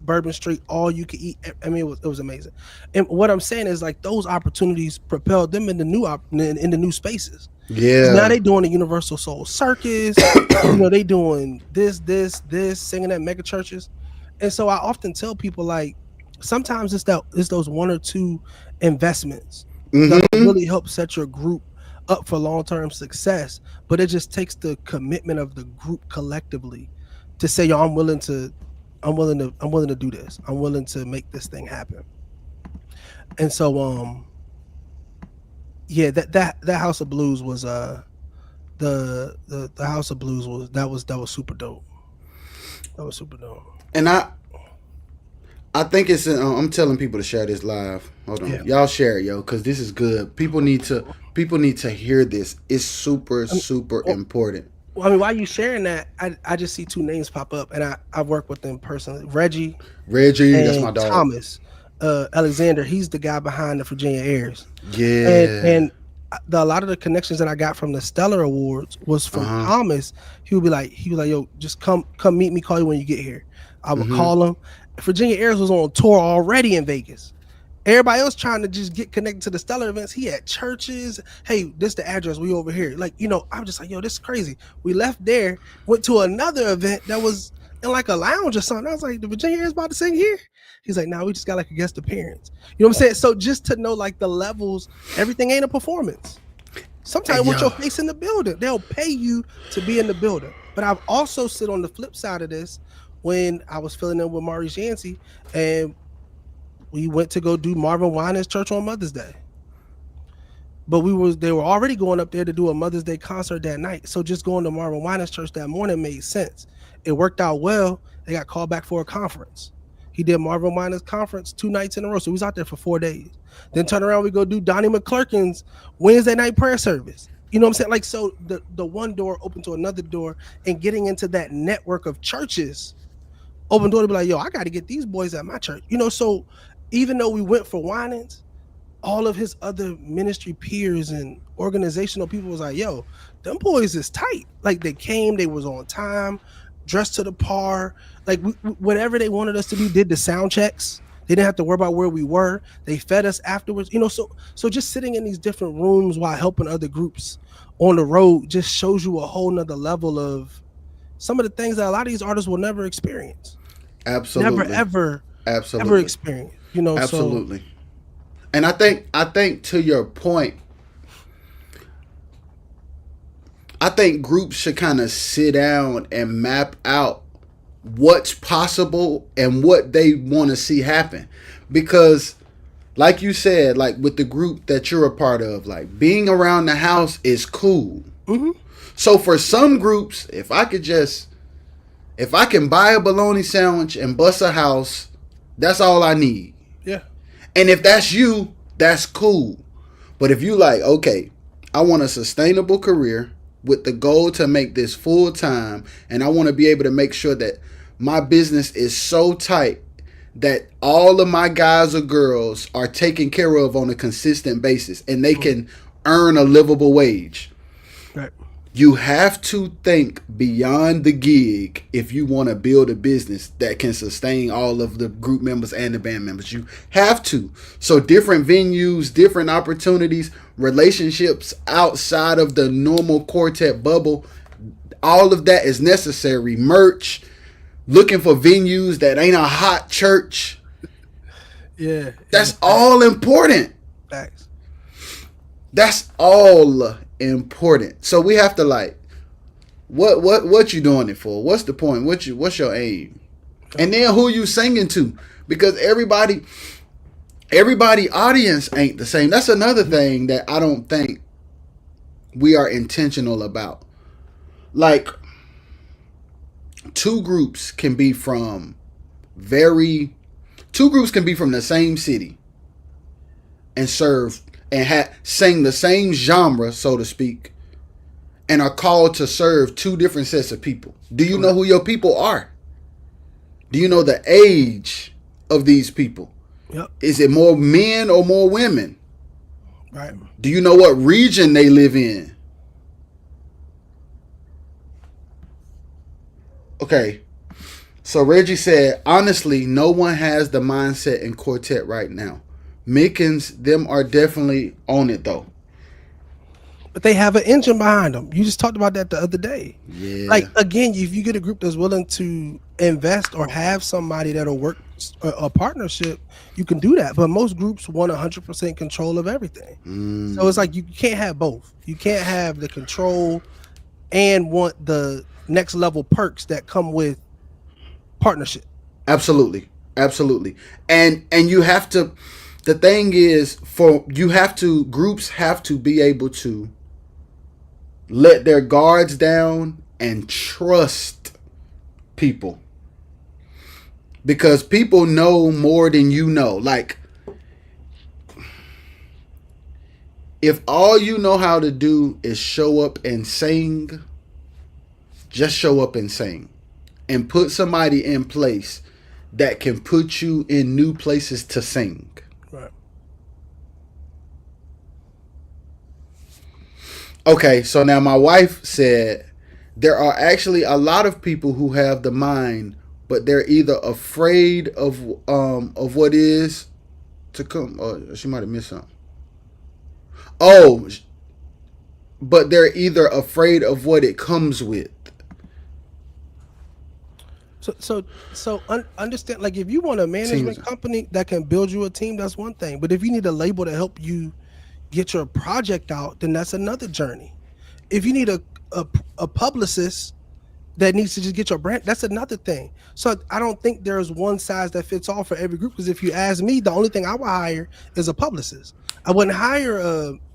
[SPEAKER 2] Bourbon Street, all you could eat. I mean it was amazing. And what I'm saying is like those opportunities propelled them into into new spaces. So now
[SPEAKER 1] Yeah.
[SPEAKER 2] they doing the Universal Soul Circus. They doing this, singing at mega churches. And so I often tell people like sometimes it's those 1 or 2 investments that'll
[SPEAKER 1] Mm-hmm.
[SPEAKER 2] really help set your group up for long-term success. But it just takes the commitment of the group collectively to say, yo, I'm willing to do this. I'm willing to make this thing happen. And so yeah, that House of Blues was the House of Blues was super dope. That was super dope.
[SPEAKER 1] And I think it's. I'm telling people to share this live. Hold on,
[SPEAKER 2] Yeah.
[SPEAKER 1] y'all share it, yo, because this is good. People need to hear this. It's super
[SPEAKER 2] I mean,
[SPEAKER 1] super
[SPEAKER 2] well,
[SPEAKER 1] important.
[SPEAKER 2] I mean, while you sharing that, I just see 2 names pop up, and I work with them personally. Reggie
[SPEAKER 1] Reggie, that's my
[SPEAKER 2] and
[SPEAKER 1] dog.
[SPEAKER 2] Thomas Alexander. He's the guy behind the Virginia Airs, and
[SPEAKER 1] Yeah.
[SPEAKER 2] and a lot of the connections that I got from the Stellar Awards was
[SPEAKER 1] Uh
[SPEAKER 2] from
[SPEAKER 1] huh.
[SPEAKER 2] Thomas. He was like, yo, just come meet me, call you when you get here. I would
[SPEAKER 1] Mm-hmm.
[SPEAKER 2] call him. Virginia Airs was on tour already in Vegas. Everybody else trying to just get connected to the Stellar events. He had churches. Hey, this the address. We over here. Like, I'm just like, yo, this is crazy. We left there, went to another event that was in like a lounge or something. I was like, the Virginia is about to sing here. He's like, nah, we just got like a guest appearance. You know what I'm saying? So just to know like the levels, everything ain't a performance. Sometimes
[SPEAKER 1] Hey,
[SPEAKER 2] with your
[SPEAKER 1] yo.
[SPEAKER 2] face in the building, they'll pay you to be in the building. But I've also sit on the flip side of this when I was filling in with Maurice Yancey and we went to go do Marvin Winans Church on Mother's Day. But they were already going up there to do a Mother's Day concert that night. So just going to Marvin Winans Church that morning made sense. It worked out well. They got called back for a conference. He did Marvin Winans conference 2 nights in a row. So he was out there for 4 days. Then turn around, we go do Donnie McClurkin's Wednesday night prayer service. You know what I'm saying? Like, so the one door opened to another door, and getting into that network of churches open door to be like, yo, I got to get these boys at my church. So even though we went for Winans, all of his other ministry peers and organizational people was like, yo, them boys is tight. Like, they came, they was on time, dressed to the par. Like, whatever they wanted us to do, did the sound checks. They didn't have to worry about where we were. They fed us afterwards. So just sitting in these different rooms while helping other groups on the road just shows you a whole nother level of some of the things that a lot of these artists will never experience.
[SPEAKER 1] Absolutely.
[SPEAKER 2] Never,
[SPEAKER 1] Absolutely.
[SPEAKER 2] ever experience.
[SPEAKER 1] Absolutely. So, and I think to your point, I think groups should kind of sit down and map out what's possible and what they want to see happen. Because like you said, like with the group that you're a part of, like being around the house is cool.
[SPEAKER 2] Mm-hmm.
[SPEAKER 1] So for some groups, if I can buy a bologna sandwich and bust a house, that's all I need.
[SPEAKER 2] Yeah.
[SPEAKER 1] And if that's you, that's cool. But if you like, okay, I want a sustainable career with the goal to make this full time, and I want to be able to make sure that my business is so tight that all of my guys or girls are taken care of on a consistent basis and they can earn a livable wage.
[SPEAKER 2] Right.
[SPEAKER 1] You have to think beyond the gig if you want to build a business that can sustain all of the group members and the band members. You have to. So different venues, different opportunities, relationships outside of the normal quartet bubble, all of that is necessary. Merch, looking for venues that ain't a hot church.
[SPEAKER 2] Yeah.
[SPEAKER 1] That's all important.
[SPEAKER 2] Facts.
[SPEAKER 1] That's all important. So we have to like, what you doing it for? What's the point? What's your aim? And then who you singing to? Because everybody audience ain't the same. That's another thing that I don't think we are intentional about. Like, two groups can be from the same city and serve and sing the same genre, so to speak, and are called to serve two different sets of people. Do you know who your people are? Do you know the age of these people?
[SPEAKER 2] Yep.
[SPEAKER 1] Is it more men or more women?
[SPEAKER 2] Right.
[SPEAKER 1] Do you know what region they live in? Okay. So Reggie said, honestly, no one has the mindset in Quartet right now. Mickens, them are definitely on it though.
[SPEAKER 2] But they have an engine behind them. You just talked about that the other day.
[SPEAKER 1] Yeah.
[SPEAKER 2] Like, again, if you get a group that's willing to invest or have somebody that'll work a partnership, you can do that. But most groups want 100% control of everything. So it's like you can't have both. You can't have the control and want the next level perks that come with partnership.
[SPEAKER 1] Absolutely. And you have to, the thing is, groups have to be able to let their guards down and trust people. Because people know more than you know. Like, if all you know how to do is show up and sing, just show up and sing. And put somebody in place that can put you in new places to sing.
[SPEAKER 2] Right.
[SPEAKER 1] Okay, so now my wife said there are actually a lot of people who have the mind, but they're either afraid of what is to come. Oh, she might have missed something. Oh, but they're either afraid of what it comes with.
[SPEAKER 2] So understand, like, if you want a
[SPEAKER 1] Teams.
[SPEAKER 2] management company that can build you a team, that's one thing. But if you need a label to help you get your project out, then that's another journey. If you need a, a publicist that needs to just get your brand, that's another thing. So I don't think there's one size that fits all for every group. Because if you ask me, the only thing I would hire is a publicist. I wouldn't hire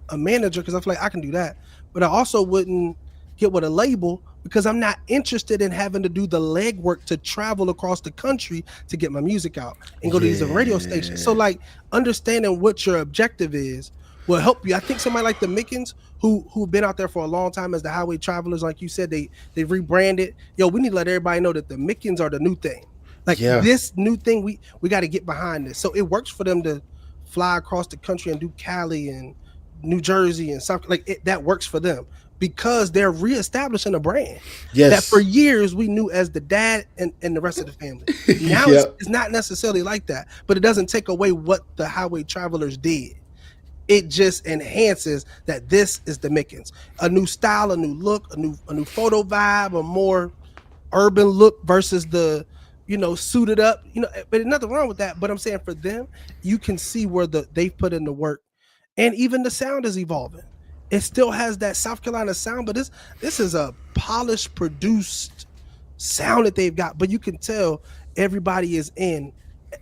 [SPEAKER 2] a manager because I feel like I can do that. But I also wouldn't get with a label because I'm not interested in having to do the legwork to travel across the country to get my music out and go to these radio stations. So
[SPEAKER 1] Yeah.
[SPEAKER 2] like understanding what your objective is will help you. I think somebody like the Mickens who've been out there for a long time as the highway travelers, like you said, they rebranded. Yo, we need to let everybody know that the Mickens are the new thing. Like
[SPEAKER 1] Yeah.
[SPEAKER 2] this new thing, we got to get behind this. So it works for them to fly across the country and do Cali and New Jersey and something like it, that works for them because they're reestablishing a brand that for
[SPEAKER 1] Yes.
[SPEAKER 2] years we knew as the dad and the rest of the family. Now
[SPEAKER 1] Yep.
[SPEAKER 2] it's not necessarily like that, but it doesn't take away what the highway travelers did. It just enhances that this is the Mickens. A new style, a new look, a new photo vibe, a more urban look versus the suited up. But there's nothing wrong with that. But I'm saying for them, you can see where they've put in the work, and even the sound is evolving. It still has that South Carolina sound, but this is a polished, produced sound that they've got. But you can tell everybody is in.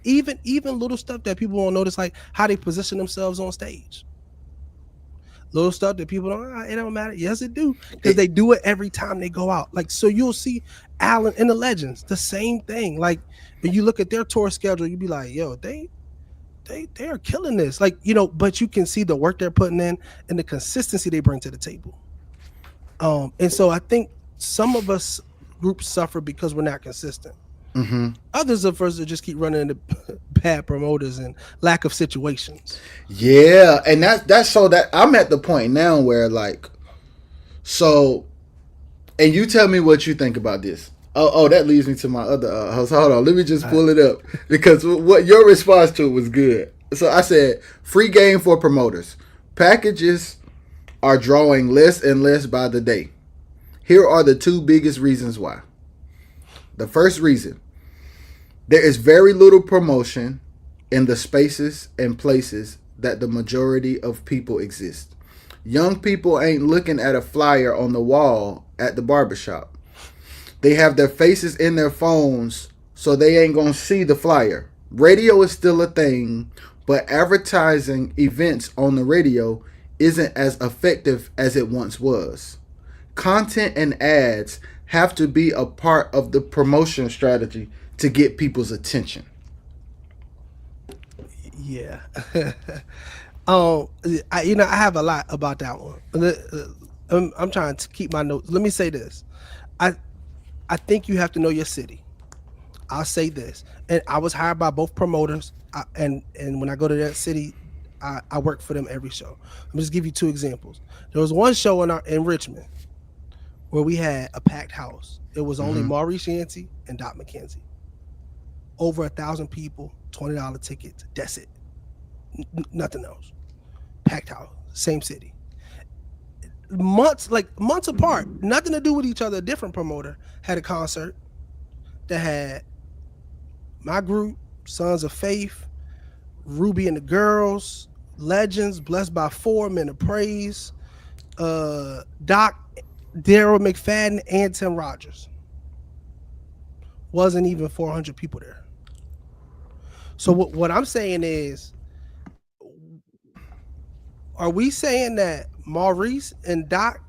[SPEAKER 2] Even little stuff that people won't notice, like how they position themselves on stage. Little stuff that people don't. It don't matter. Yes, it do because
[SPEAKER 1] It,
[SPEAKER 2] they do it every time they go out. Like so, you'll see Allen and the Legends, the same thing. Like when you look at their tour schedule, you be like, yo, they are killing this. Like but you can see the work they're putting in and the consistency they bring to the table. And so I think some of us groups suffer because we're not consistent.
[SPEAKER 1] mm-hmm.
[SPEAKER 2] Others of us that just keep running into bad promoters and lack of situations.
[SPEAKER 1] Yeah, and that's so that I'm at the point now where like, so, and you tell me what you think about this. Oh, that leads me to my other house. Hold on, let me just pull it up because what your response to it was good. So I said, free game for promoters. Packages are drawing less and less by the day. Here are the two biggest reasons why. The first reason, there is very little promotion in the spaces and places that the majority of people exist. Young people ain't looking at a flyer on the wall at the barbershop. They have their faces in their phones, so they ain't gonna see the flyer. Radio is still a thing, but advertising events on the radio isn't as effective as it once was. Content and ads have to be a part of the promotion strategy to get people's attention.
[SPEAKER 2] Yeah. I have a lot about that one. I'm trying to keep my notes. Let me say this. I I think you have to know your city. I'll say this, and I was hired by both promoters, and when I go to that city, I work for them every show. I'm just give you two examples. There was one show in Richmond where we had a packed house. It was only
[SPEAKER 1] Mm-hmm.
[SPEAKER 2] Maurice Yancey and Doc McKenzie. Over 1,000 people, $20 tickets. That's it. Nothing else. Packed house, same city. Months apart, nothing to do with each other. A different promoter had a concert that had my group, Sons of Faith, Ruby and the Girls, Legends, Blessed by Four, Men of Praise, Doc, Daryl McFadden, and Tim Rogers. Wasn't even 400 people there. So what I'm saying is, are we saying that Maurice and Doc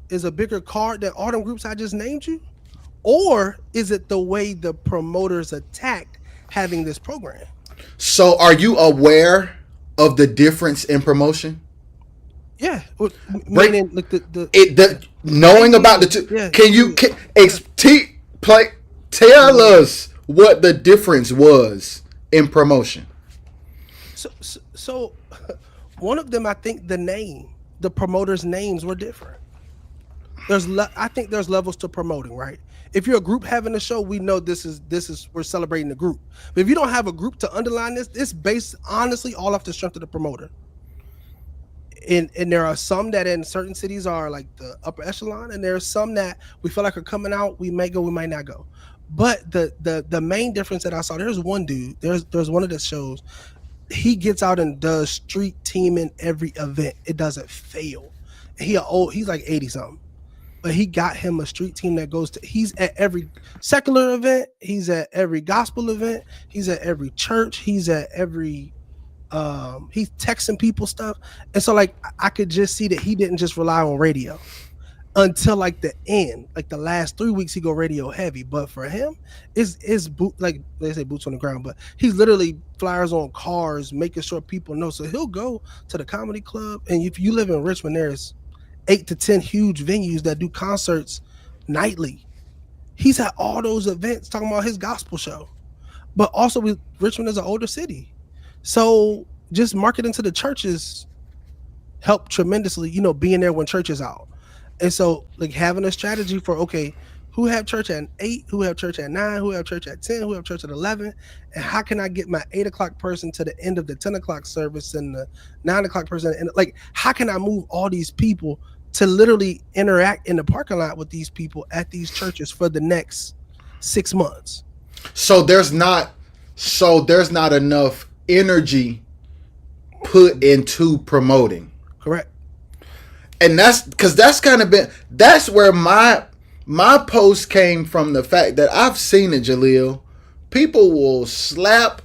[SPEAKER 2] is a bigger card than all them groups I just named you? Or is it the way the promoters attacked having this program?
[SPEAKER 1] So, are you aware of the difference in promotion?
[SPEAKER 2] Yeah,
[SPEAKER 1] Break
[SPEAKER 2] meaning like the
[SPEAKER 1] it. The knowing about the two.
[SPEAKER 2] yeah.
[SPEAKER 1] Can you tell us what the difference was in promotion?
[SPEAKER 2] So one of them, I think the promoters' names were different. I think there's levels to promoting, right? If you're a group having a show, we know this is we're celebrating the group. But if you don't have a group to underline this, it's based honestly all off the strength of the promoter. And there are some that in certain cities are like the upper echelon, and there are some that we feel like are coming out. We may go, we might not go. But the main difference that I saw, there's one dude, there's one of the shows. He gets out and does street teaming every event. It doesn't fail. He's like 80 something. But he got him a street team that goes to he's at every secular event, he's at every gospel event, he's at every church, he's at every he's texting people stuff. And so like I could just see that he didn't just rely on radio until like the end, like the last 3 weeks he go radio heavy. But for him, is boot, like they say boots on the ground, but he's literally flyers on cars, making sure people know. So he'll go to the comedy club, and if you live in Richmond, there's 8 to 10 huge venues that do concerts nightly. He's at all those events talking about his gospel show. But also, Richmond is an older city, so just marketing to the churches help tremendously. Being there when church is out. And so, like, having a strategy for, okay, who have church at 8, who have church at 9, who have church at 10, who have church at 11, and how can I get my 8 o'clock person to the end of the 10 o'clock service and the 9 o'clock person, and like, how can I move all these people to literally interact in the parking lot with these people at these churches for the next 6 months?
[SPEAKER 1] So there's not enough energy put into promoting.
[SPEAKER 2] Correct.
[SPEAKER 1] And that's because that's where my post came from, the fact that I've seen it, Jaleel. People will slap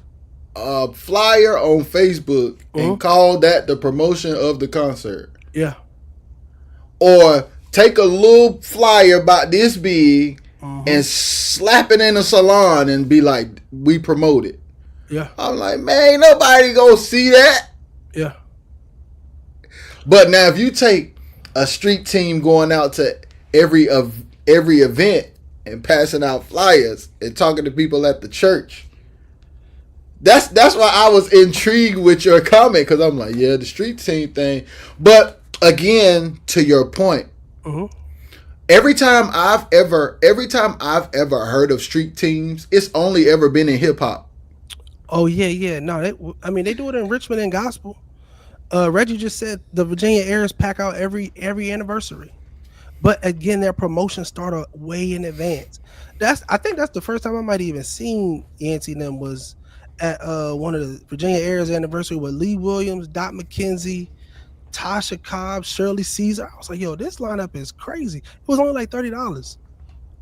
[SPEAKER 1] a flyer on Facebook and call that the promotion of the concert.
[SPEAKER 2] Yeah.
[SPEAKER 1] Or take a little flyer about this big and slap it in a salon and be like, we promote it.
[SPEAKER 2] Yeah.
[SPEAKER 1] I'm like, man, ain't nobody gonna see that.
[SPEAKER 2] Yeah.
[SPEAKER 1] But now if you take a street team going out to every event and passing out flyers and talking to people at the church, that's why I was intrigued with your comment, because I'm like, yeah, the street team thing. But again, to your point, every time I've ever heard of street teams, it's only ever been in hip hop.
[SPEAKER 2] Oh yeah. No, they do it in Richmond and gospel. Reggie just said the Virginia Airs pack out every anniversary, but again, their promotions start way in advance. I think that's the first time I might even seen Yancey and them was at one of the Virginia Airs anniversary with Lee Williams, Dot McKenzie, Tasha Cobb, Shirley Caesar. I was like, yo, this lineup is crazy. It was only like $30,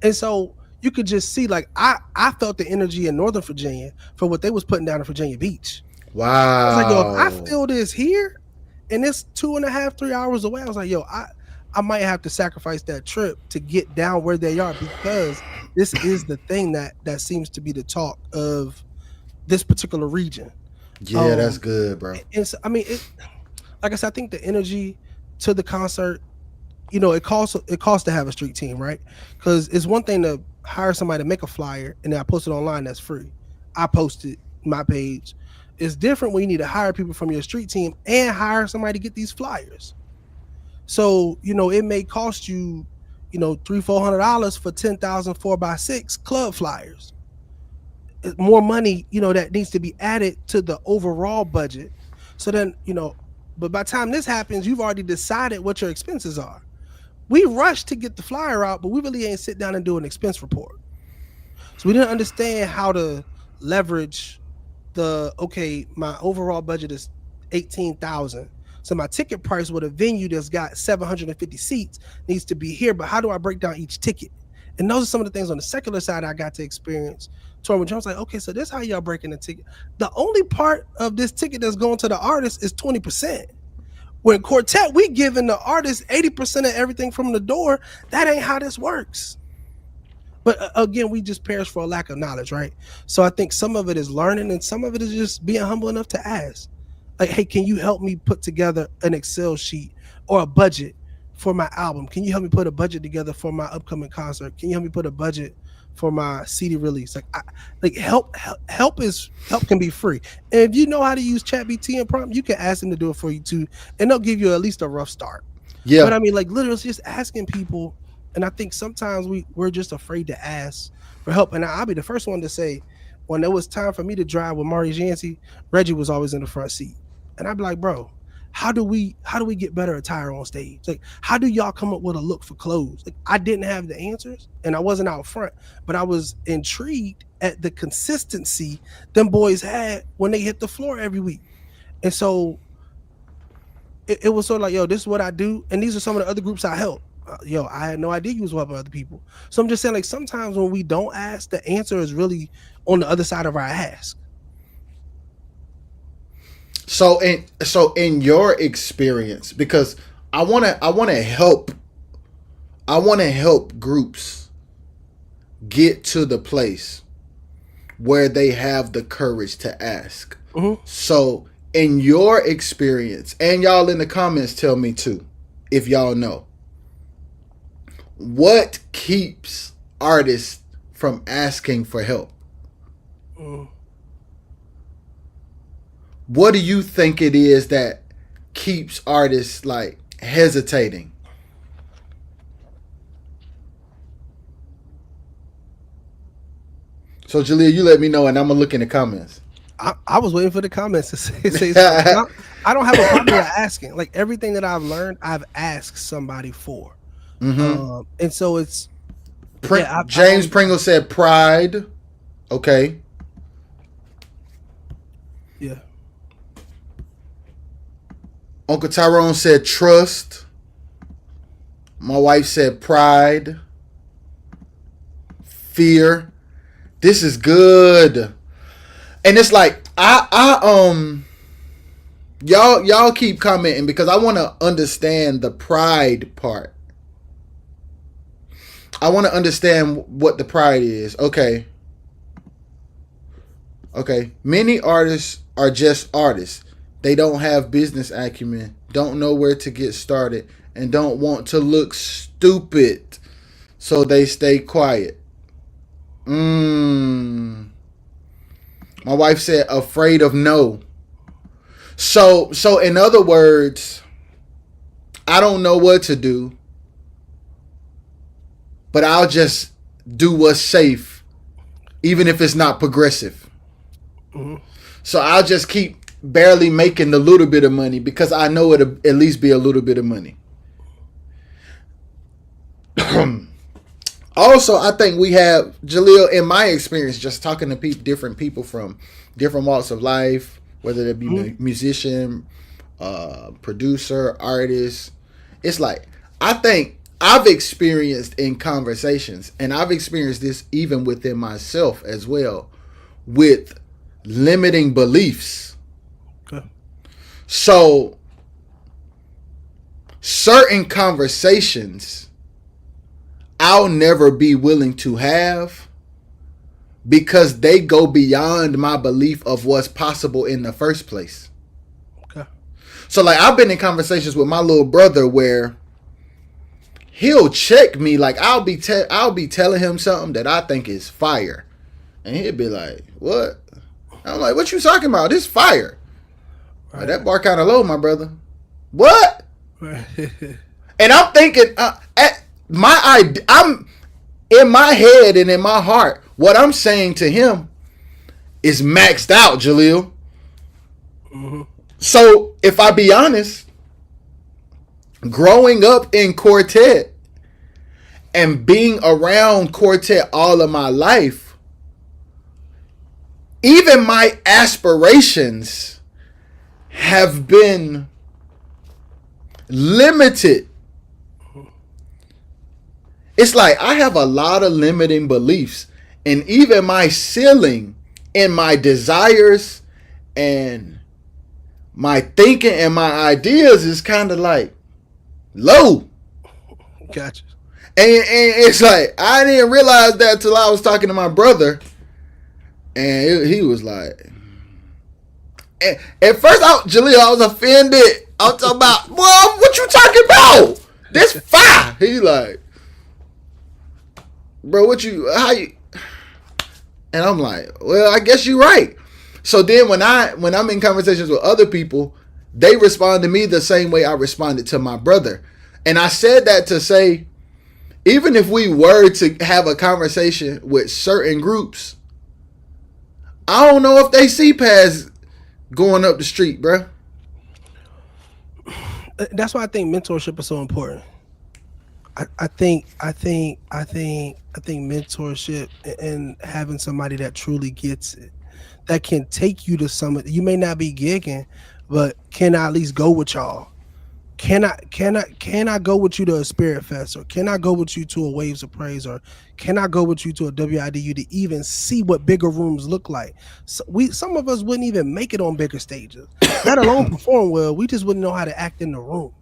[SPEAKER 2] and so you could just see, like, I felt the energy in Northern Virginia for what they was putting down in Virginia Beach.
[SPEAKER 1] Wow.
[SPEAKER 2] I was like, yo, if I feel this here and it's 2.5, 3 hours away, I was like, yo, I might have to sacrifice that trip to get down where they are, because this is the thing that seems to be the talk of this particular region.
[SPEAKER 1] Yeah, that's good, bro.
[SPEAKER 2] And so, I mean, like I said, I think the energy to the concert, it costs to have a street team, right? Because it's one thing to hire somebody to make a flyer and then I post it online, that's free. I posted my page. It's different when you need to hire people from your street team and hire somebody to get these flyers. So, it may cost you, $300-400 for 10,000 4x6 club flyers. More money, that needs to be added to the overall budget. So then, but by the time this happens, you've already decided what your expenses are. We rushed to get the flyer out, but we really ain't sit down and do an expense report. So we didn't understand how to leverage my overall budget is 18,000. So my ticket price with a venue that's got 750 seats needs to be here, but how do I break down each ticket? And those are some of the things on the secular side I got to experience. Torben Jones like, okay, so this is how y'all breaking the ticket. The only part of this ticket that's going to the artist is 20%. When Quartet, we giving the artist 80% of everything from the door. That ain't how this works. But again, we just perish for a lack of knowledge, right? So I think some of it is learning and some of it is just being humble enough to ask. Like, hey, can you help me put together an Excel sheet or a budget for my album? Can you help me put a budget together for my upcoming concert? Can you help me put a budget for my CD release? Help can be free. And if you know how to use ChatGPT and prompt, you can ask them to do it for you too, and they'll give you at least a rough start.
[SPEAKER 1] Yeah.
[SPEAKER 2] But I mean, like, literally just asking people, And I think sometimes we're just afraid to ask for help. And I'll be the first one to say, when it was time for me to drive with Mari Jancy, Reggie was always in the front seat. And I'd be like, bro, how do we get better attire on stage? Like, how do y'all come up with a look for clothes? Like, I didn't have the answers and I wasn't out front, but I was intrigued at the consistency them boys had when they hit the floor every week. And so it was sort of like, yo, this is what I do, and these are some of the other groups I help. Yo, I had no idea you was helping other people. So I'm just saying, like, sometimes when we don't ask, the answer is really on the other side of our ask.
[SPEAKER 1] So in your experience, because I want to help groups get to the place where they have the courage to ask.
[SPEAKER 2] Mm-hmm.
[SPEAKER 1] So in your experience, and y'all in the comments tell me too, if y'all know, what keeps artists from asking for help?
[SPEAKER 2] Mm.
[SPEAKER 1] What do you think it is that keeps artists like hesitating? So Jaleel, you let me know, and I'm gonna look in the comments.
[SPEAKER 2] I was waiting for the comments to say something. I don't have a problem with asking. Like, everything that I've learned, I've asked somebody for. And so it's
[SPEAKER 1] James Pringle said pride. Okay.
[SPEAKER 2] Yeah.
[SPEAKER 1] Uncle Tyrone said trust. My wife said pride. Fear. This is good. And it's like y'all keep commenting because I want to understand the pride part. I want to understand what the pride is. Okay. Many artists are just artists. They don't have business acumen, don't know where to get started, and don't want to look stupid. So they stay quiet. My wife said afraid of no. So in other words, I don't know what to do, but I'll just do what's safe, even if it's not progressive.
[SPEAKER 2] Mm-hmm.
[SPEAKER 1] So I'll just keep barely making the little bit of money because I know it'll at least be a little bit of money. Also, I think we have, Jaleel, in my experience, just talking to different people from different walks of life, whether they be musician, producer, artist. It's like, I think I've experienced in conversations, and I've experienced this even within myself as well, with limiting beliefs.
[SPEAKER 2] Okay.
[SPEAKER 1] So, certain conversations I'll never be willing to have because they go beyond my belief of what's possible in the first place.
[SPEAKER 2] Okay.
[SPEAKER 1] So like I've been in conversations with my little brother where he'll check me, like I'll be telling him something that I think is fire, and he'll be like, "What?" I'm like, "What you talking about? This fire." Right. That bar kind of low, my brother. What?
[SPEAKER 2] Right.
[SPEAKER 1] And I'm thinking, I'm in my head and in my heart, what I'm saying to him is maxed out, Jaleel.
[SPEAKER 2] Mm-hmm.
[SPEAKER 1] So if I be honest, growing up in Quartet and being around Quartet all of my life, even my aspirations have been limited. It's like I have a lot of limiting beliefs, and even my ceiling in my desires and my thinking and my ideas is kind of like low.
[SPEAKER 2] Gotcha.
[SPEAKER 1] And it's like I didn't realize that till I was talking to my brother, and he was like, and at first, Jaleel, I was offended. I was talking about, well, what you talking about? This fire. He like, bro, how you? And I'm like, well, I guess you're right. So then when I'm in conversations with other people, they respond to me the same way I responded to my brother. And I said that to say, even if we were to have a conversation with certain groups, I don't know if they see past going up the street, bro.
[SPEAKER 2] That's why I think mentorship is so important. I think mentorship and having somebody that truly gets it, that can take you to some. You may not be gigging, but can I at least go with y'all? Can I go with you to a Spirit Fest, or can I go with you to a Waves of Praise, or can I go with you to a WIDU to even see what bigger rooms look like? So some of us wouldn't even make it on bigger stages, let alone perform well. We just wouldn't know how to act in the room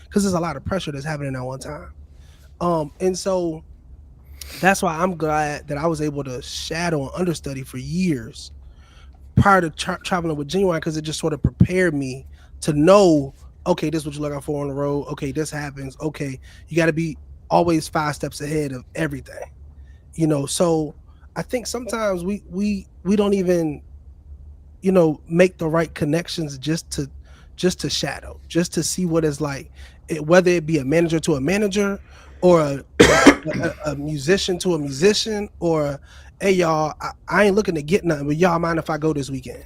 [SPEAKER 2] because there's a lot of pressure that's happening at one time. And so that's why I'm glad that I was able to shadow and understudy for years prior to traveling with Genuine, because it just sort of prepared me to know, okay, this is what you're looking for on the road. Okay, this happens. Okay, you got to be always 5 steps ahead of everything. So I think sometimes we don't even make the right connections just to shadow, just to see what it's like, whether it be a manager to a manager, or a musician to a musician, or hey y'all, I ain't looking to get nothing, but y'all mind if I go this weekend?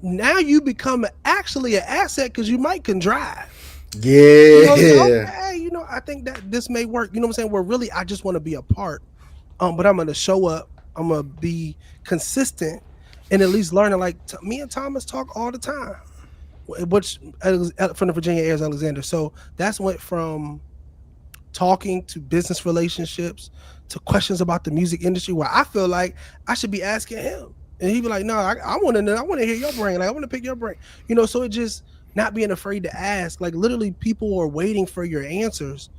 [SPEAKER 2] Now you become actually an asset because you might can drive.
[SPEAKER 1] Yeah.
[SPEAKER 2] Okay, I think that this may work. You know what I'm saying? Where really I just want to be a part. But I'm gonna show up. I'm gonna be consistent, and at least learning. Like me and Thomas talk all the time, which from the Virginia Airs Alexander. So that's went from talking to business relationships to questions about the music industry, where I feel like I should be asking him, and he'd be like, "No, I want to know. I want to hear your brain. Like I want to pick your brain." So it just not being afraid to ask. Like literally, people are waiting for your answers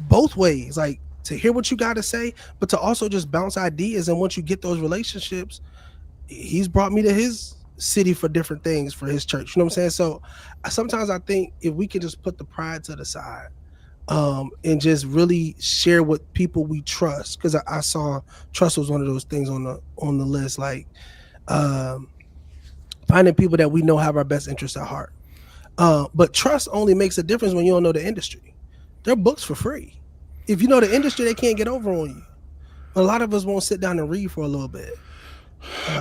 [SPEAKER 2] both ways. Like to hear what you got to say, but to also just bounce ideas. And once you get those relationships, he's brought me to his city for different things for his church. You know what I'm saying? So sometimes I think if we could just put the pride to the side, and just really share with people we trust, because I saw trust was one of those things on the list. Like finding people that we know have our best interests at heart. But trust only makes a difference when you don't know the industry. They're books for free. If you know the industry, they can't get over on you. But a lot of us won't sit down and read for a little bit.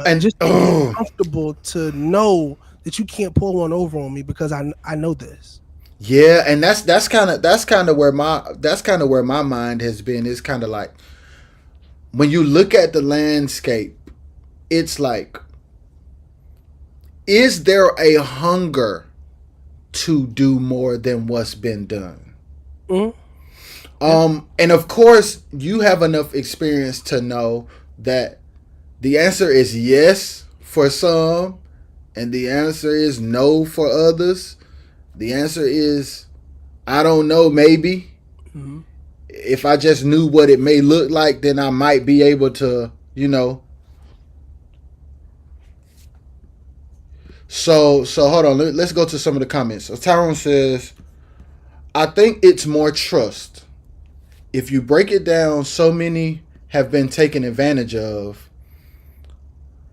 [SPEAKER 1] And
[SPEAKER 2] Just to get comfortable to know that you can't pull one over on me because I know this.
[SPEAKER 1] yeah, and that's kind of where my mind has been. It's kind of like when you look at the landscape, it's like, is there a hunger to do more than what's been done?
[SPEAKER 2] Mm-hmm.
[SPEAKER 1] And of course, you have enough experience to know that the answer is yes for some, and the answer is no for others. The answer is, I don't know, maybe.
[SPEAKER 2] Mm-hmm.
[SPEAKER 1] If I just knew what it may look like, then I might be able to. So hold on. Let's go to some of the comments. So Tyrone says, I think it's more trust. If you break it down, so many have been taken advantage of.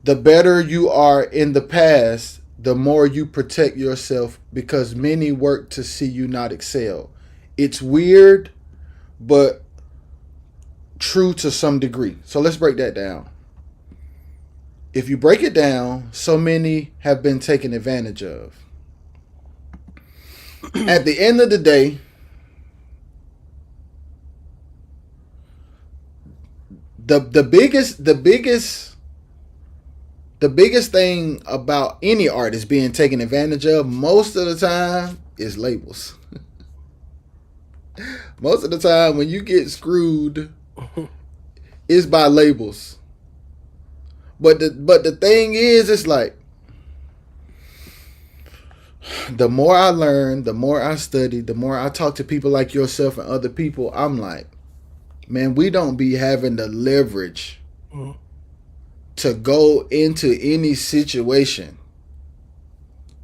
[SPEAKER 1] The better you are in the past, the more you protect yourself because many work to see you not excel. It's weird, but true to some degree. So let's break that down. If you break it down, so many have been taken advantage of. At the end of the day, the biggest thing about any artist being taken advantage of most of the time is labels. Most of the time when you get screwed, it's by labels. But the thing is, it's like, the more I learn, the more I study, the more I talk to people like yourself and other people, I'm like, man, we don't be having the leverage to go into any situation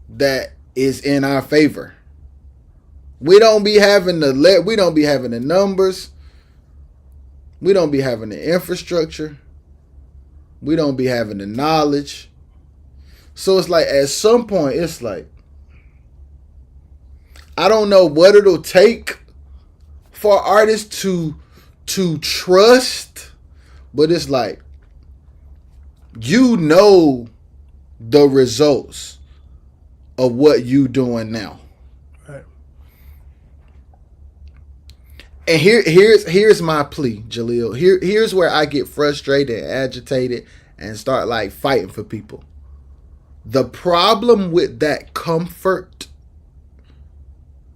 [SPEAKER 1] that is in our favor. We don't be having the numbers. We don't be having the infrastructure. We don't be having the knowledge. So it's like, at some point, it's like, I don't know what it'll take for artists to trust, but it's like you know the results of what you doing now.
[SPEAKER 2] Right.
[SPEAKER 1] And here's my plea, Jaleel. Here's where I get frustrated and agitated and start like fighting for people. The problem with that comfort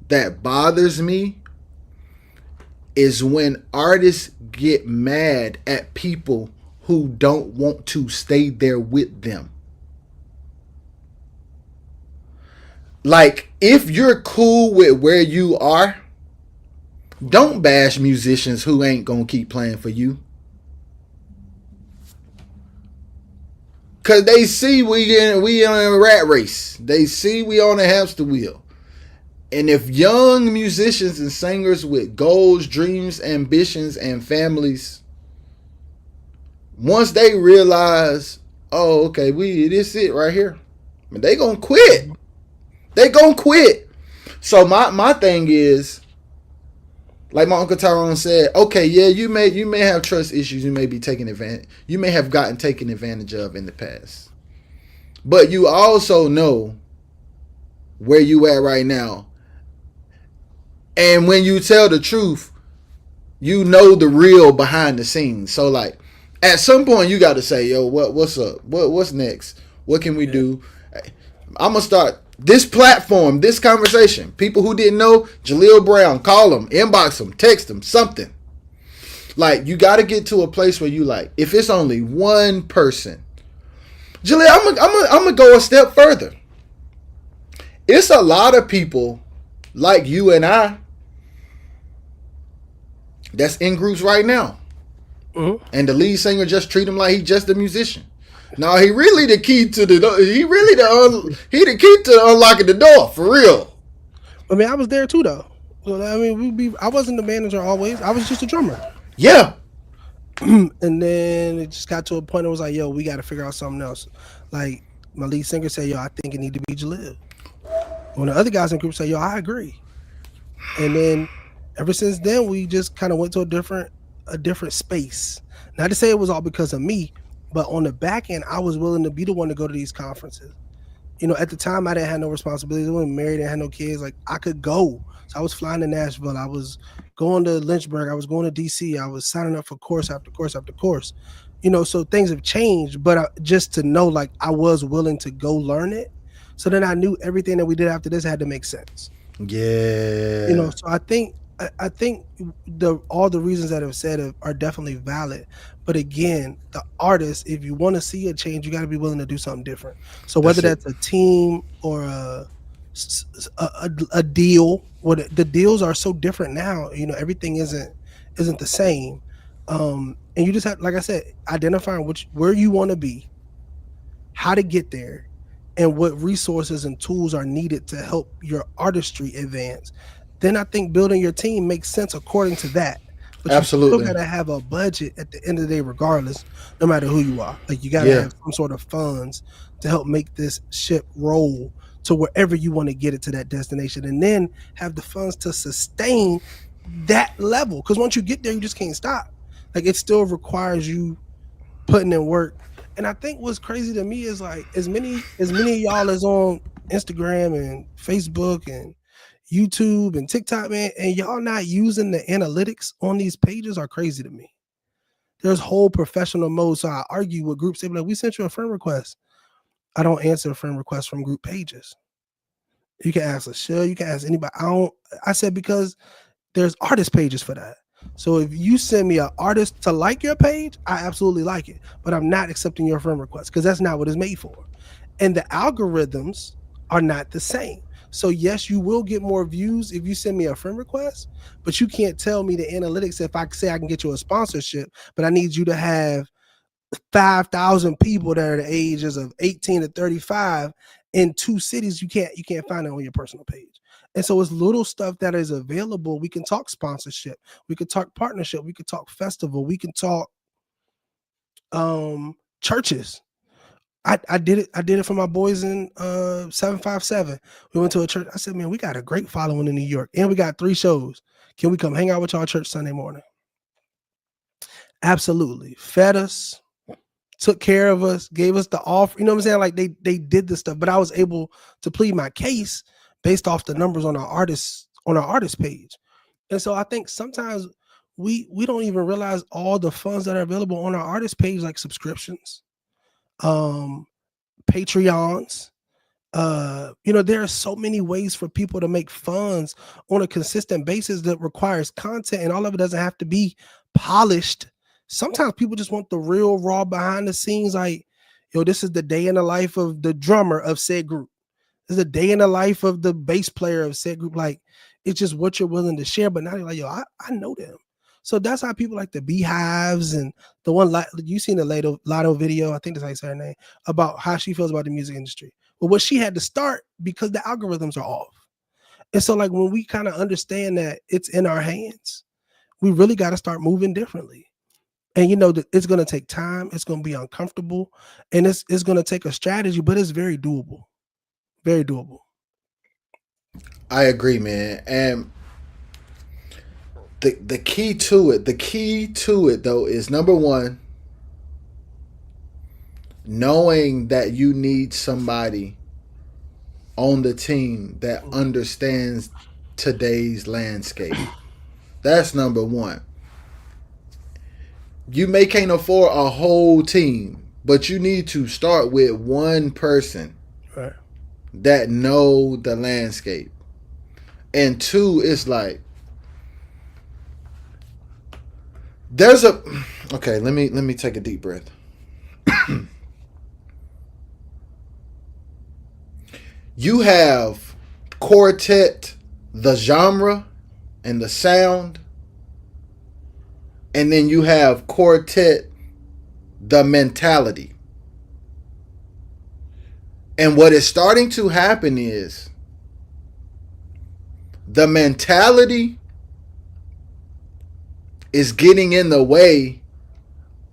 [SPEAKER 1] that bothers me is when artists get mad at people who don't want to stay there with them. Like, if you're cool with where you are, don't bash musicians who ain't gonna keep playing for you. Cause they see we in a rat race. They see we on a hamster wheel. And if young musicians and singers with goals, dreams, ambitions, and families, once they realize, oh, okay, this it right here, they gonna quit. They gonna quit. So my thing is, like my Uncle Tyrone said, okay, yeah, you may have trust issues, you may be taking advantage, you may have gotten taken advantage of in the past. But you also know where you at right now. And when you tell the truth, you know the real behind the scenes. So like at some point you gotta say, yo, what's up? What's next? What can we do? I'm gonna start this platform, this conversation. People who didn't know Jaleel Brown, call them, inbox them, text them, something. Like, you got to get to a place where you like, if it's only one person, Jaleel, I'm gonna go a step further. It's a lot of people like you and I that's in groups right now, and the lead singer just treat him like he's just a musician. No, he really the key to the key to unlocking the door for real.
[SPEAKER 2] I mean, I was there too, though. So I mean, I wasn't the manager always. I was just a drummer.
[SPEAKER 1] Yeah,
[SPEAKER 2] And then it just got to a point. It was like, yo, we got to figure out something else. Like my lead singer said, yo, I think it need to be Jaleel. When the other guys in the group say, yo, I agree. And then ever since then, we just kind of went to a different space. Not to say it was all because of me, but on the back end, I was willing to be the one to go to these conferences. You know, at the time, I didn't have no responsibilities. I wasn't married, I had no kids. Like, I could go. So I was flying to Nashville. I was going to Lynchburg. I was going to DC. I was signing up for course after course after course. You know, so things have changed. But just to know, like, I was willing to go learn it. So then I knew everything that we did after this had to make sense.
[SPEAKER 1] yeah.
[SPEAKER 2] You know, so I think all the reasons that I've said are definitely valid. But again, the artist, if you want to see a change, you got to be willing to do something different. So whether that's a team or a deal, what the deals are so different now. You know, everything isn't the same. And you just have, like I said, identifying where you want to be, how to get there, and what resources and tools are needed to help your artistry advance. Then I think building your team makes sense according to that. But
[SPEAKER 1] Absolutely.
[SPEAKER 2] you still got to have a budget at the end of the day, regardless, no matter who you are. Like, you got to have some sort of funds to help make this ship roll to wherever you want to get it to that destination, and then have the funds to sustain that level. Because once you get there, you just can't stop. Like, it still requires you putting in work. And I think what's crazy to me is, like, as many of y'all as on Instagram and Facebook and YouTube and TikTok, man, and y'all not using the analytics on these pages are crazy to me. There's whole professional mode. So I argue with groups. They be like, we sent you a friend request. I don't answer friend requests from group pages. You can ask Lachelle, you can ask anybody. I said, because there's artist pages for that. So if you send me an artist to like your page, I absolutely like it. But I'm not accepting your friend request because that's not what it's made for. And the algorithms are not the same. So yes, you will get more views if you send me a friend request, but you can't tell me the analytics if I say I can get you a sponsorship, but I need you to have 5,000 people that are the ages of 18 to 35 in 2 cities. You can't find it on your personal page. And so it's little stuff that is available. We can talk sponsorship, we could talk partnership, we could talk festival, we can talk churches. I did it for my boys in 757. We went to a church. I said, man, we got a great following in New York, and we got 3 shows. Can we come hang out with y'all church Sunday morning? Absolutely. Fed us, took care of us, gave us the offer. You know what I'm saying? Like they did this stuff, but I was able to plead my case based off the numbers on our artist page. And so I think sometimes we don't even realize all the funds that are available on our artist page, like subscriptions, Patreons. There are so many ways for people to make funds on a consistent basis that requires content, and all of it doesn't have to be polished. Sometimes people just want the real raw behind the scenes, like, this is the day in the life of the drummer of said group. This is a day in the life of the bass player of said group. Like, it's just what you're willing to share. But now you're like, I know them. So that's how people like the Beehives and the one you seen the Lotto video, I think that's how you say her name, about how she feels about the music industry. But what she had to start because the algorithms are off. And so like when we kind of understand that it's in our hands, we really got to start moving differently. And it's going to take time. It's going to be uncomfortable. And it's going to take a strategy, but it's very doable. Very doable.
[SPEAKER 1] I agree, man. And the key to it though is, number one, knowing that you need somebody on the team that understands today's landscape. That's number one. You can't afford a whole team, but you need to start with one person that know the landscape. And two, it's like okay, let me take a deep breath. You have Quartet, the genre and the sound, and then you have Quartet, the mentality. And what is starting to happen is the mentality is getting in the way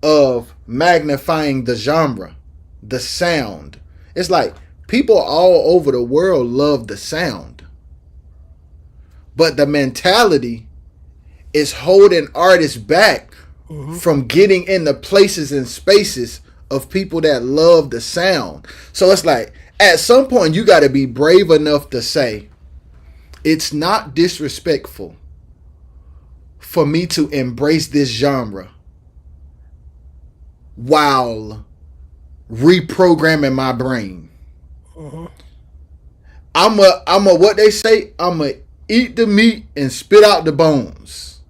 [SPEAKER 1] of magnifying the genre, the sound. It's like people all over the world love the sound, but the mentality is holding artists back from getting in the places and spaces of people that love the sound. So it's like, at some point, you got to be brave enough to say, it's not disrespectful for me to embrace this genre while reprogramming my brain. I'm a what they say, I'm a eat the meat and spit out the bones.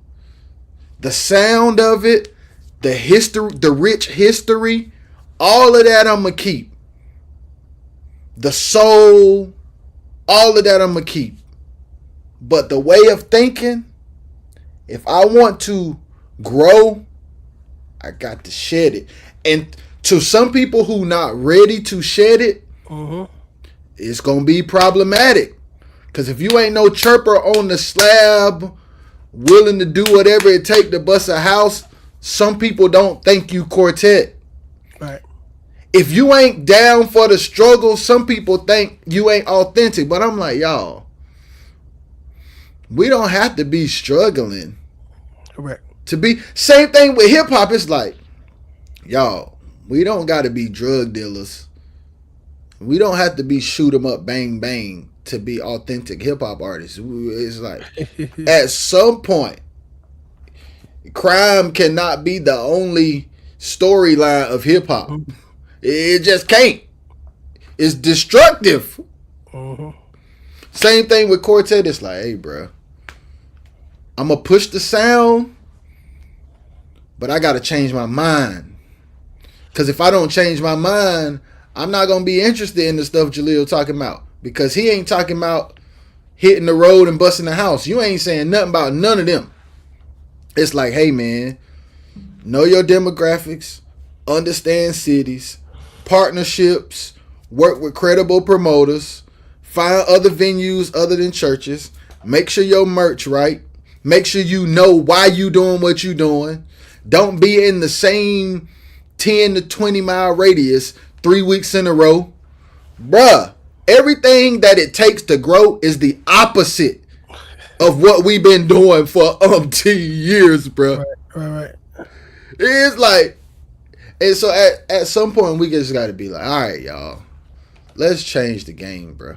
[SPEAKER 1] The sound of it, the history, the rich history, all of that I'm going to keep. The soul, all of that I'm going to keep. But the way of thinking, if I want to grow, I got to shed it. And to some people who not ready to shed it, it's going to be problematic. Because if you ain't no chirper on the slab, willing to do whatever it take to bust a house, some people don't think you Quartet.
[SPEAKER 2] Right.
[SPEAKER 1] If you ain't down for the struggle, some people think you ain't authentic. But I'm like, y'all, we don't have to be struggling.
[SPEAKER 2] Correct.
[SPEAKER 1] To be, same thing with hip hop. It's like, y'all, we don't got to be drug dealers. We don't have to be shoot 'em up, bang, bang to be authentic hip hop artists. It's like, at some point, crime cannot be the only storyline of hip hop. It just can't. It's destructive. Same thing with Quartet. It's like, hey, bro, I'm going to push the sound, but I got to change my mind. Because if I don't change my mind, I'm not going to be interested in the stuff Jaleel talking about. Because he ain't talking about hitting the road and busting the house. You ain't saying nothing about none of them. It's like, hey, man, know your demographics, understand cities, partnerships, work with credible promoters, find other venues other than churches, make sure your merch right, make sure you know why you doing what you doing. Don't be in the same 10 to 20 mile radius 3 weeks in a row. Bruh, everything that it takes to grow is the opposite of what we've been doing for 10 years, bro.
[SPEAKER 2] Right, right,
[SPEAKER 1] It's like, and so at some point we just got to be like, all right, y'all, let's change the game, bro.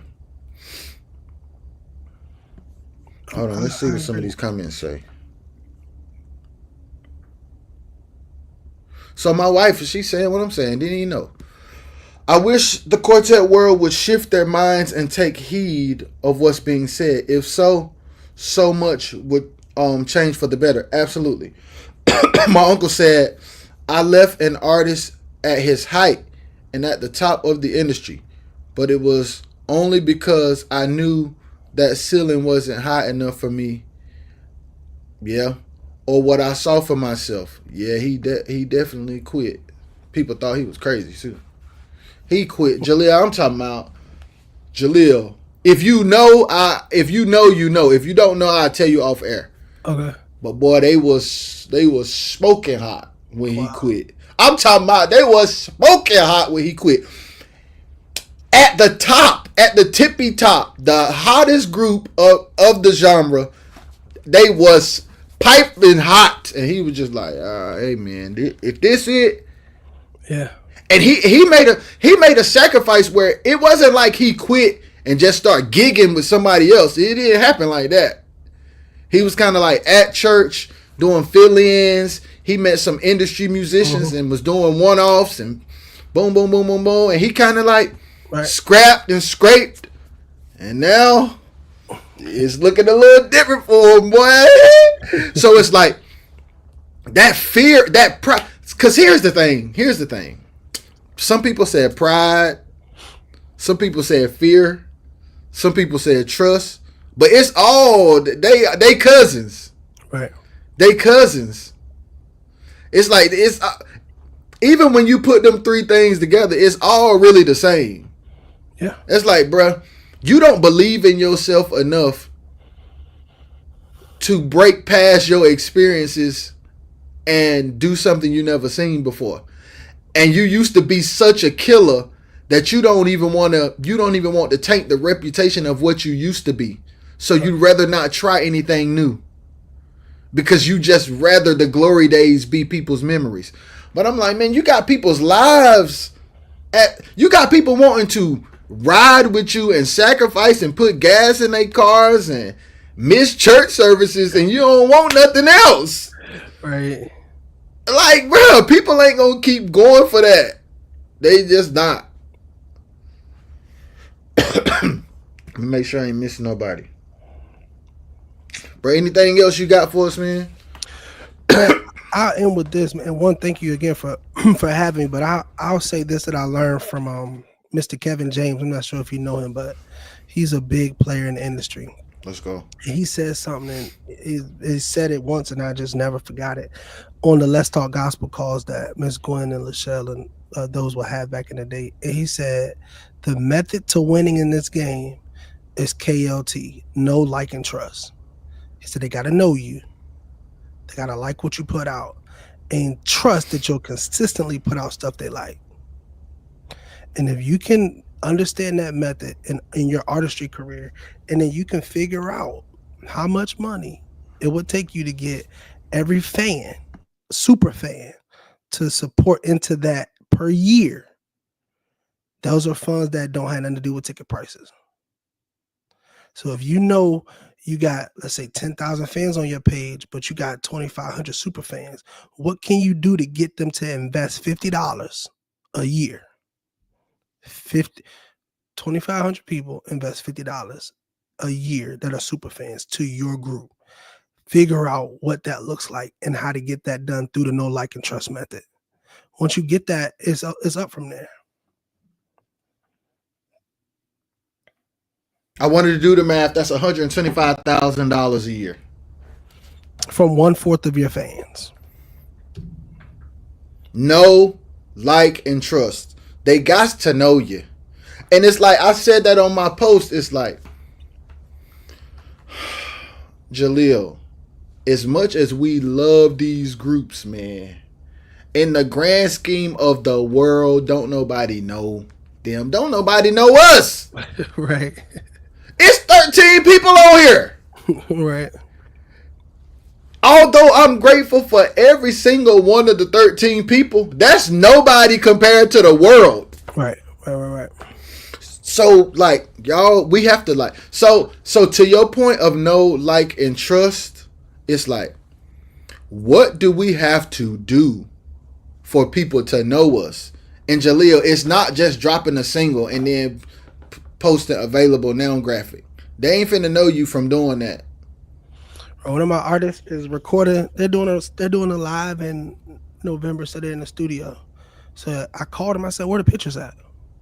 [SPEAKER 1] Hold on, let's see what some of these comments say. So my wife, she's saying what I'm saying. Didn't you know? I wish the quartet world would shift their minds and take heed of what's being said. If so, so much would change for the better. Absolutely. My uncle said, I left an artist at his height and at the top of the industry, but it was only because I knew that ceiling wasn't high enough for me. Yeah. Or what I saw for myself. Yeah, he definitely quit. People thought he was crazy too. He quit. Jaleel, I'm talking about Jaleel. If you know, you know. If you don't know, I'll tell you off air.
[SPEAKER 2] Okay.
[SPEAKER 1] But boy, they was smoking hot when he quit. I'm talking about they was smoking hot when he quit. At the top, at the tippy top, the hottest group of the genre, they was piping hot, and he was just like, "Hey man, if this it,
[SPEAKER 2] yeah."
[SPEAKER 1] And he made a sacrifice where it wasn't like he quit and just start gigging with somebody else. It didn't happen like that. He was kind of like at church doing fill-ins. He met some industry musicians and was doing one-offs and boom, boom, boom, boom, boom. And he kind of like scrapped and scraped. And now it's looking a little different for him, boy. So it's like that fear, that pride. Because here's the thing. Some people said pride. Some people said fear. Some people said trust. But it's all they cousins.
[SPEAKER 2] Right.
[SPEAKER 1] They cousins. It's like it's even when you put them three things together, it's all really the same.
[SPEAKER 2] Yeah.
[SPEAKER 1] It's like, bruh, you don't believe in yourself enough to break past your experiences and do something you never seen before. And you used to be such a killer that you don't even want to taint the reputation of what you used to be. So you'd rather not try anything new. Because you just rather the glory days be people's memories. But I'm like, man, you got people's lives you got people wanting to ride with you and sacrifice and put gas in their cars and miss church services, and you don't want nothing else.
[SPEAKER 2] Right.
[SPEAKER 1] Like, bro, people ain't gonna keep going for that. They just not. Make sure I ain't missing nobody. Bro, anything else you got for us, man?
[SPEAKER 2] I'll end with this, man. One, thank you again for having me. But I'll say this that I learned from Mr. Kevin James. I'm not sure if you know him, but he's a big player in the industry.
[SPEAKER 1] Let's go.
[SPEAKER 2] He said something, and he said it once, and I just never forgot it. On the Let's Talk Gospel calls that Miss Gwen and Lachelle and those will have back in the day. And he said, the method to winning in this game is KLT, know, like, and trust. He said they got to know you. They got to like what you put out and trust that you'll consistently put out stuff they like. And if you can understand that method in your artistry career, and then you can figure out how much money it would take you to get every fan, super fan, to support into that per year. Those are funds that don't have nothing to do with ticket prices. So if you know you got, let's say, 10,000 fans on your page, but you got 2,500 super fans, what can you do to get them to invest $50 a year? 2,500 people invest $50 a year that are super fans to your group. Figure out what that looks like and how to get that done through the know, like, and trust method. Once you get that, it's up from there.
[SPEAKER 1] I wanted to do the math. That's $125,000 a year.
[SPEAKER 2] From 1/4 of your fans.
[SPEAKER 1] Know, like, and trust. They got to know you. And it's like, I said that on my post. It's like, Jaleel, as much as we love these groups, man, in the grand scheme of the world, don't nobody know them. Don't nobody know us.
[SPEAKER 2] Right.
[SPEAKER 1] It's 13 people on here.
[SPEAKER 2] Right.
[SPEAKER 1] Although I'm grateful for every single one of the 13 people, that's nobody compared to the world.
[SPEAKER 2] Right. Right. Right.
[SPEAKER 1] So like y'all, we have to like so to your point of know, like, and trust, it's like, what do we have to do for people to know us? And Jaleel, it's not just dropping a single and then posting available now graphic. They ain't finna know you from doing that.
[SPEAKER 2] One of my artists is recording. They're doing a live in November, so they're in the studio. So I called him. I said, "Where the pictures at?"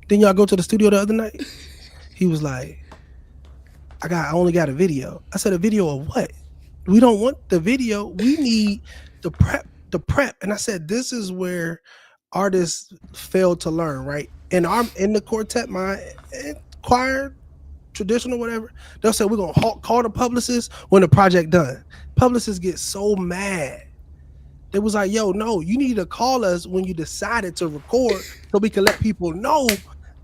[SPEAKER 2] Then y'all go to the studio the other night. He was like, I only got a video." I said, "A video of what? We don't want the video. We need the prep. The prep." And I said, "This is where artists fail to learn, right? In the quartet, my choir, traditional, whatever, they'll say we're gonna call the publicist when the project done. Publicists get so mad. They was like, "Yo, no, you need to call us when you decided to record, so we can let people know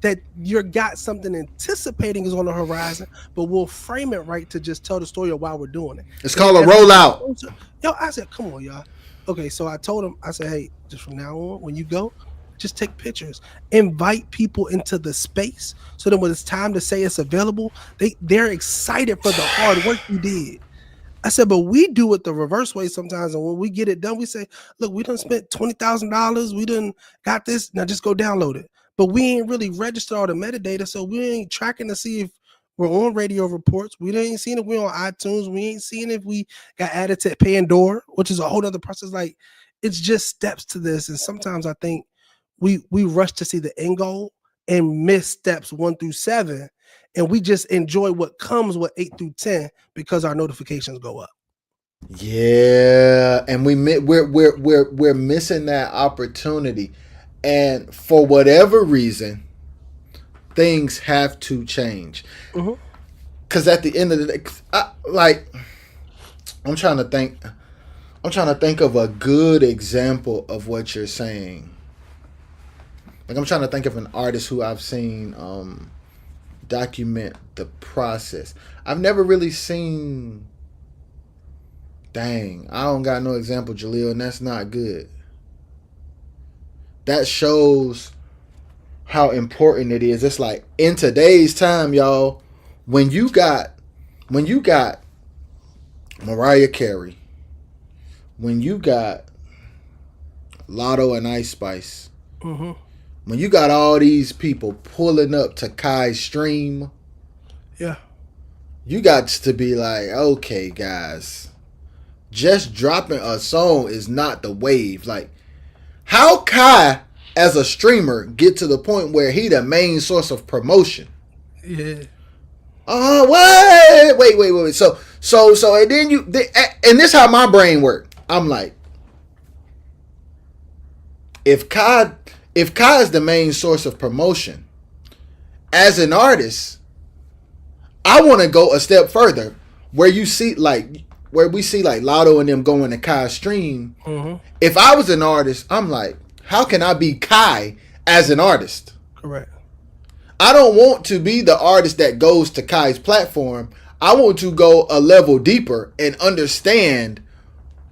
[SPEAKER 2] that you got something anticipating is on the horizon, but we'll frame it right to just tell the story of why we're doing it."
[SPEAKER 1] It's
[SPEAKER 2] And then
[SPEAKER 1] called a
[SPEAKER 2] as we get
[SPEAKER 1] rollout.
[SPEAKER 2] closer, yo, I said, "Come on, y'all." Okay, so I told him, I said, "Hey, just from now on, when you go, just take pictures, invite people into the space, so then when it's time to say it's available, they're excited for the hard work you did." I said, "But we do it the reverse way sometimes, and when we get it done, we say, look, we done spent $20,000, we done got this, now just go download it. But we ain't really registered all the metadata, so we ain't tracking to see if we're on radio reports. We ain't seen if we're on iTunes. We ain't seeing if we got added to Pandora, which is a whole other process. Like, it's just steps to this, and sometimes I think we rush to see the end goal and miss steps 1 through 7, and we just enjoy what comes with 8 through 10 because our notifications go up."
[SPEAKER 1] Yeah, and we're missing that opportunity, and for whatever reason, things have to change.
[SPEAKER 2] Mhm.
[SPEAKER 1] Because at the end of the day, I'm trying to think. I'm trying to think of a good example of what you're saying. Like, I'm trying to think of an artist who I've seen document the process. I've never really seen. Dang, I don't got no example, Jaleel, and that's not good. That shows how important it is. It's like in today's time, y'all, when you got Mariah Carey, when you got Lotto and Ice Spice,
[SPEAKER 2] Mhm.
[SPEAKER 1] when you got all these people pulling up to Kai's stream,
[SPEAKER 2] Yeah.
[SPEAKER 1] you got to be like, okay, guys, just dropping a song is not the wave. Like, how Kai as a streamer get to the point where he the main source of promotion?
[SPEAKER 2] Yeah.
[SPEAKER 1] Wait. So, and then and this how my brain worked. I'm like, if Kai is the main source of promotion, as an artist, I want to go a step further, where we see like Lotto and them going to Kai's stream.
[SPEAKER 2] Mm-hmm.
[SPEAKER 1] If I was an artist, I'm like, how can I be Kai as an artist?
[SPEAKER 2] Correct.
[SPEAKER 1] I don't want to be the artist that goes to Kai's platform. I want to go a level deeper and understand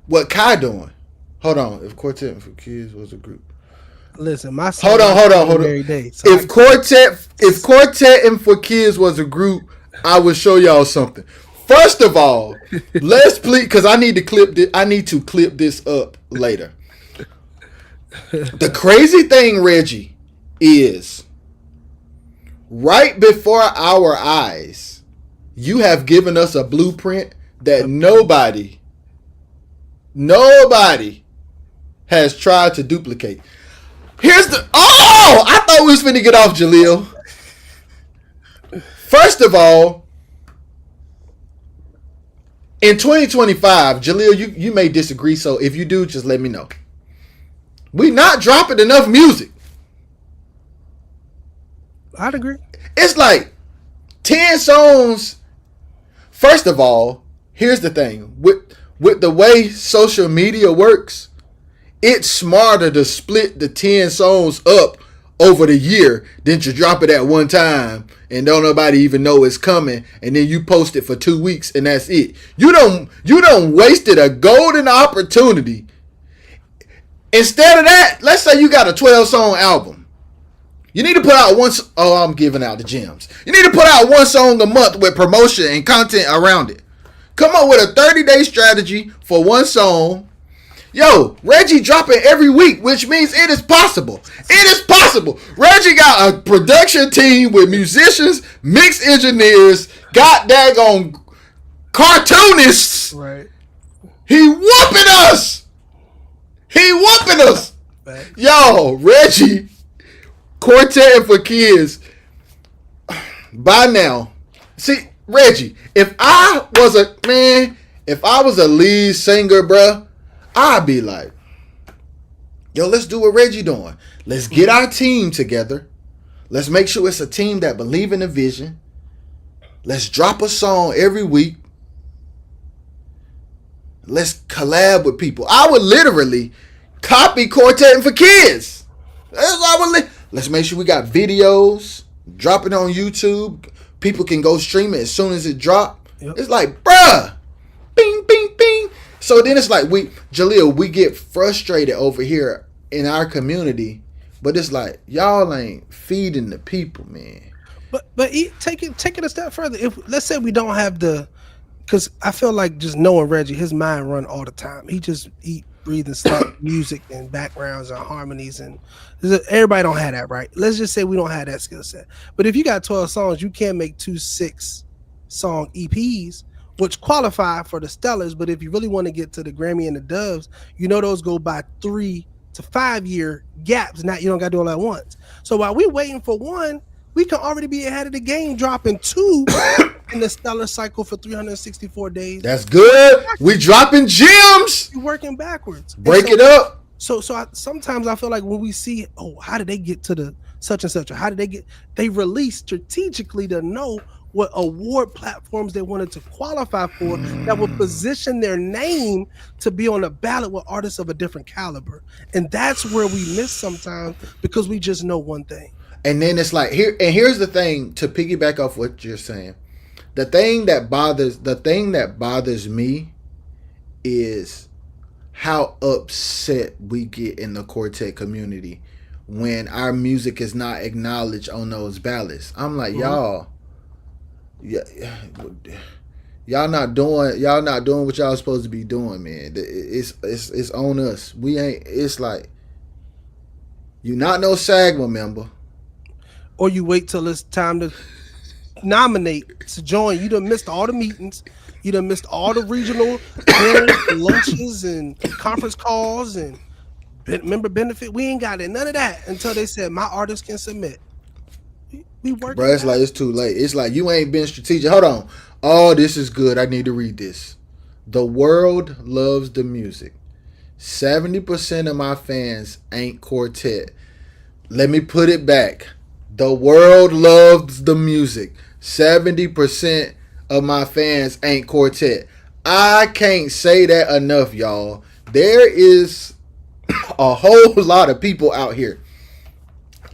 [SPEAKER 1] what Kai doing. Hold on. If Quartet for Kids was a group.
[SPEAKER 2] Listen, my
[SPEAKER 1] Hold on.
[SPEAKER 2] Every day, so
[SPEAKER 1] If Quartet and for Kids was a group, I would show y'all something. First of all, let's please, because I need to clip this up later. The crazy thing, Reggie, is right before our eyes, you have given us a blueprint that nobody has tried to duplicate. Here's the... Oh! I thought we was finna get off, Jaleel. First of all, in 2025, Jaleel, you may disagree, so if you do, just let me know. We not dropping enough music.
[SPEAKER 2] I'd agree.
[SPEAKER 1] It's like 10 songs. First of all, here's the thing. With the way social media works, it's smarter to split the 10 songs up over the year than to drop it at one time and don't nobody even know it's coming, and then you post it for 2 weeks and that's it. You don't wasted a golden opportunity. Instead of that, let's say you got a 12-song album. You need to put out one. Oh, I'm giving out the gems. You need to put out one song a month with promotion and content around it. Come up with a 30-day strategy for one song. Yo, Reggie dropping every week, which means it is possible. It is possible. Reggie got a production team with musicians, mix engineers, got daggone cartoonists.
[SPEAKER 2] Right.
[SPEAKER 1] He whooping us. He whooping us. Yo, Reggie, Quartet for Kids. By now, see, Reggie, if I was a lead singer, bruh, I'd be like, yo, let's do what Reggie doing. Let's get our team together. Let's make sure it's a team that believe in the vision. Let's drop a song every week. Let's collab with people. I would literally copy Quartet for Kids. Let's make sure we got videos, drop it on YouTube. People can go stream it as soon as it drop. Yep. It's like, bruh, bing, bing, bing. So then it's like Jaleel, we get frustrated over here in our community, but it's like y'all ain't feeding the people, man.
[SPEAKER 2] But take it a step further. If let's say we don't have because I feel like just knowing Reggie, his mind run all the time. He just eat, breathe, and sleep music and backgrounds and harmonies, and everybody don't have that, right? Let's just say we don't have that skill set. But if you got 12 songs, you can make 2 6-song EPs, which qualify for the Stellars. But if you really want to get to the Grammy and the Doves, those go by 3 to 5 year gaps. Not you don't got to do all at once. So while we're waiting for one, we can already be ahead of the game, dropping 2 in the Stellar cycle for 364 days.
[SPEAKER 1] That's good. We dropping gems.
[SPEAKER 2] You're working backwards.
[SPEAKER 1] Break it up.
[SPEAKER 2] So sometimes I feel like when we see, how did they get to the such and such, or how did they release strategically to know what award platforms they wanted to qualify for that would position their name to be on the ballot with artists of a different caliber. And that's where we miss sometimes because we just know one thing.
[SPEAKER 1] And then it's like here's the thing, to piggyback off what you're saying. The thing that bothers me is how upset we get in the Quartet community when our music is not acknowledged on those ballots. I'm like, y'all not doing what y'all supposed to be doing, man. It's on us. We ain't. It's like you not no SAGMA member,
[SPEAKER 2] or you wait till it's time to nominate to join. You done missed all the meetings. You done missed all the regional dinners, lunches, and conference calls and member benefit. We ain't got it, none of that until they said my artist can submit. We working.
[SPEAKER 1] Bro, it's like it's too late. It's like you ain't been strategic. Hold on. Oh, this is good. I need to read this. The world loves the music. 70% of my fans ain't Quartet. Let me put it back. The world loves the music. 70% of my fans ain't Quartet. I can't say that enough, y'all. There is a whole lot of people out here.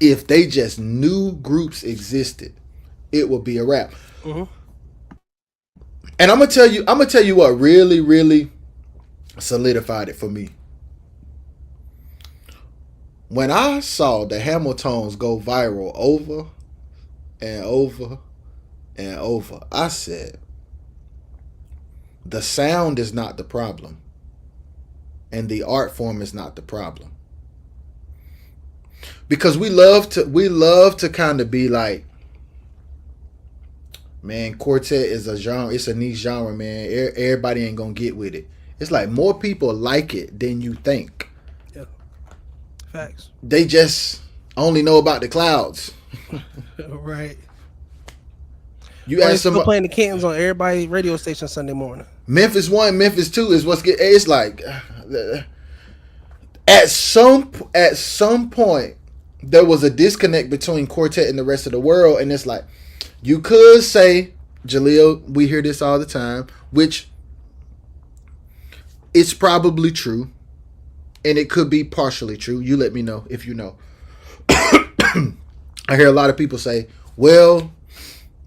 [SPEAKER 1] If they just knew groups existed, it would be a wrap. Mm-hmm. And I'm gonna tell you what really, really solidified it for me. When I saw the Hamiltones go viral over and over and over, I said, the sound is not the problem, and the art form is not the problem. Because we love to kind of be like, man, Quartet is a genre, it's a niche genre, man. Everybody ain't gonna get with it. It's like more people like it than you think.
[SPEAKER 2] Yeah. Facts.
[SPEAKER 1] They just only know about the clouds.
[SPEAKER 2] Right.
[SPEAKER 1] You ask
[SPEAKER 2] somebody playing the Cantons on everybody's radio station Sunday morning.
[SPEAKER 1] Memphis 1, Memphis 2 is what's getting. It's like at some point there was a disconnect between Quartet and the rest of the world, and it's like you could say, Jaleel, we hear this all the time, which it's probably true, and it could be partially true. You let me know if you know. I hear a lot of people say, well,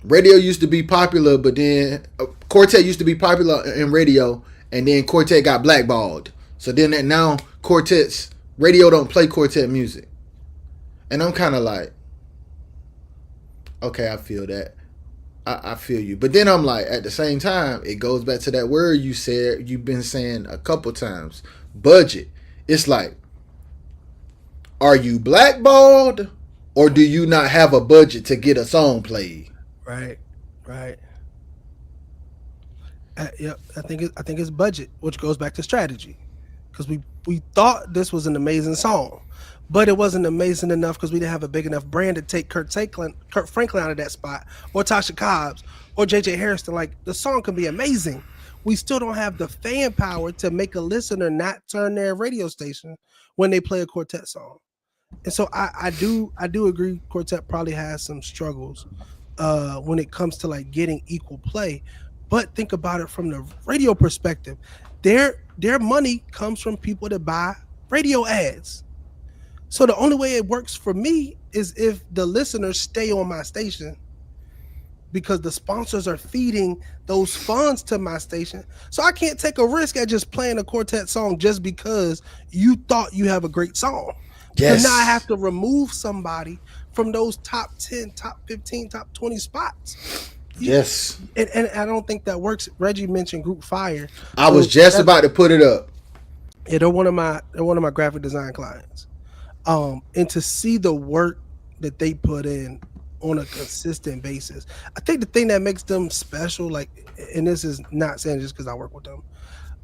[SPEAKER 1] radio used to be popular, but then Quartet used to be popular in radio, and then Quartet got blackballed. So then now Quartet's radio don't play Quartet music. And I'm kind of like, okay, I feel that. I feel you. But then I'm like, at the same time, it goes back to that word you've been saying a couple times, budget. It's like, are you blackballed, or do you not have a budget to get a song played?
[SPEAKER 2] Right. Yep. I think it's budget, which goes back to strategy, because we thought this was an amazing song, but it wasn't amazing enough because we didn't have a big enough brand to take Kurt Franklin out of that spot, or Tasha Cobbs, or J.J. Harrison. Like, the song can be amazing. We still don't have the fan power to make a listener not turn their radio station when they play a Quartet song. And so I do agree Quartet probably has some struggles when it comes to like getting equal play. But think about it from the radio perspective. Their money comes from people that buy radio ads. So the only way it works for me is if the listeners stay on my station, because the sponsors are feeding those funds to my station. So I can't take a risk at just playing a Quartet song just because you thought you have a great song.
[SPEAKER 1] Yes.
[SPEAKER 2] And now I have to remove somebody from those top 10, top 15, top 20 spots.
[SPEAKER 1] Yes.
[SPEAKER 2] And I don't think that works. Reggie mentioned Group Fire.
[SPEAKER 1] I was just about to put it up.
[SPEAKER 2] Yeah, they're one of my graphic design clients. And to see the work that they put in on a consistent basis, I think the thing that makes them special, like, and this is not saying just because I work with them,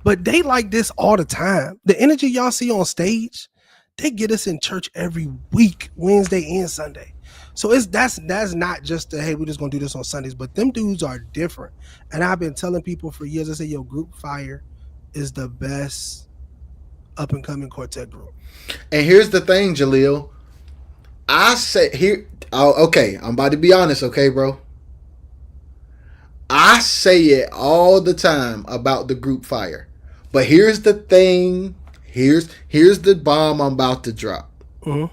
[SPEAKER 2] but they like this all the time. The energy y'all see on stage, they get us in church every week, Wednesday and Sunday. So that's not just the, hey, we're just gonna do this on Sundays, but them dudes are different. And I've been telling people for years, I say, yo, Group Fire is the best up and coming Quartet group.
[SPEAKER 1] And here's the thing, Jaleel. I say here, okay, I'm about to be honest, okay, bro. I say it all the time about the Group Fire, but here's the thing. Here's the bomb I'm about to drop.
[SPEAKER 2] Mm-hmm.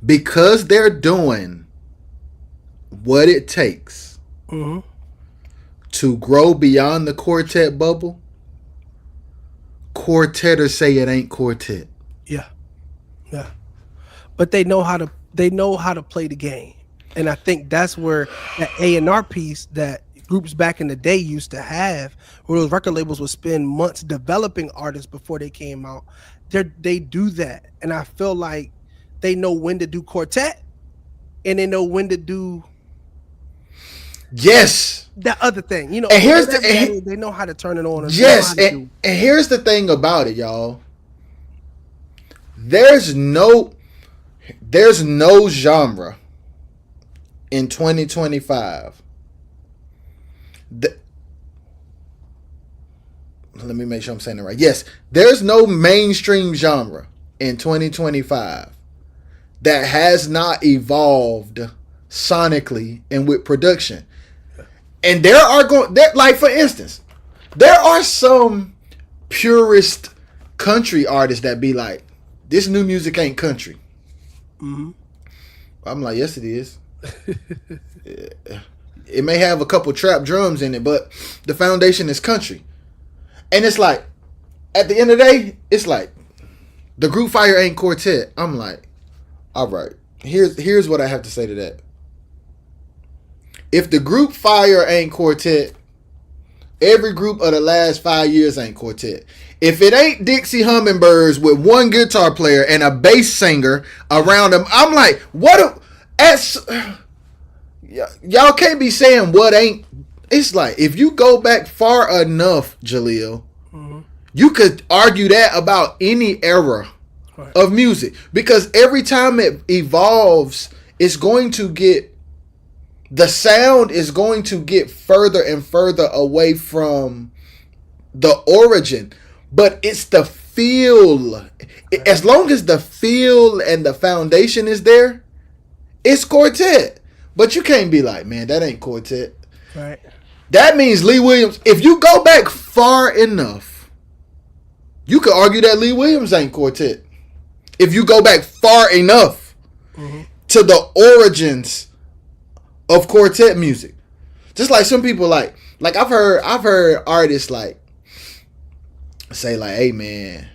[SPEAKER 1] Because they're doing what it takes to grow beyond the Quartet bubble, Quartetters say it ain't Quartet.
[SPEAKER 2] Yeah. But they know how to play the game. And I think that's where that A&R piece that groups back in the day used to have, where those record labels would spend months developing artists before they came out. They do that. And I feel like they know when to do Quartet, and they know when to do that other thing. You know,
[SPEAKER 1] and here's
[SPEAKER 2] they know how to turn it on.
[SPEAKER 1] Yes, and here's the thing about it, y'all. There's no genre in 2025. Let me make sure I'm saying it right. Yes, there's no mainstream genre in 2025 that has not evolved sonically and with production. And like, for instance, there are some purist country artists that be like, this new music ain't country.
[SPEAKER 2] Mm-hmm.
[SPEAKER 1] I'm like, yes, it is. It may have a couple trap drums in it, but the foundation is country. And it's like, at the end of the day, it's like, the Group Fire ain't Quartet. I'm like, all right, here's what I have to say to that. If the Group Fire ain't Quartet, every group of the last 5 years ain't Quartet. If it ain't Dixie Hummingbirds with one guitar player and a bass singer around them, I'm like, y'all can't be saying what ain't. It's like, if you go back far enough, Jaleel, you could argue that about any era of music, because every time it evolves, it's going to get, the sound is going to get further and further away from the origin, but it's the feel. As long as the feel and the foundation is there, it's Quartet. But you can't be like, man, that ain't Quartet.
[SPEAKER 2] Right.
[SPEAKER 1] That means Lee Williams. If you go back far enough, you could argue that Lee Williams ain't Quartet. If you go back far enough to the origins of quartet music, just like some people like I've heard artists like say like, hey man,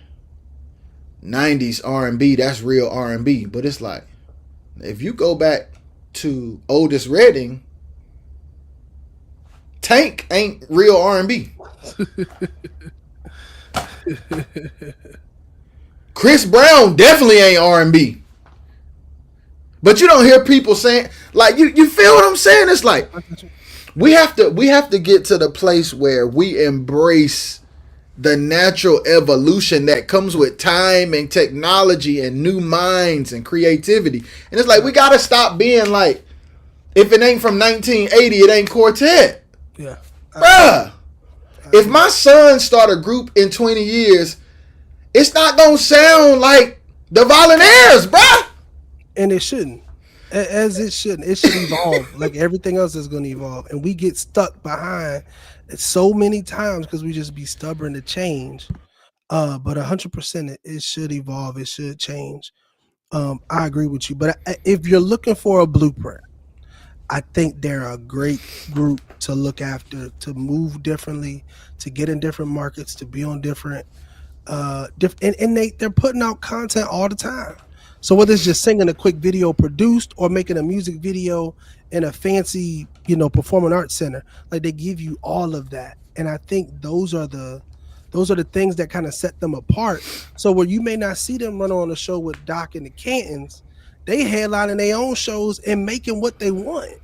[SPEAKER 1] 90s R&B, that's real R&B. But it's like, if you go back to Otis Redding, Tank ain't real R&B. Chris Brown definitely ain't R&B. But you don't hear people saying, like, you feel what I'm saying? It's like we have to get to the place where we embrace the natural evolution that comes with time and technology and new minds and creativity. And it's like, we got to stop being like, if it ain't from 1980, it ain't Quartet.
[SPEAKER 2] Yeah.
[SPEAKER 1] Bruh, if my son start a group in 20 years, it's not going to sound like the Volunteers, bruh.
[SPEAKER 2] And it shouldn't. As it shouldn't. It should evolve like everything else is going to evolve. And we get stuck behind so many times because we just be stubborn to change. But 100% it should evolve. It should change. I agree with you. But if you're looking for a blueprint, I think they're a great group to look after, to move differently, to get in different markets, to be on different and they're putting out content all the time. So whether it's just singing a quick video produced or making a music video in a fancy, performing arts center, like they give you all of that. And I think those are the things that kind of set them apart. So where you may not see them run on a show with Doc and the Cantons, they headlining their own shows and making what they want.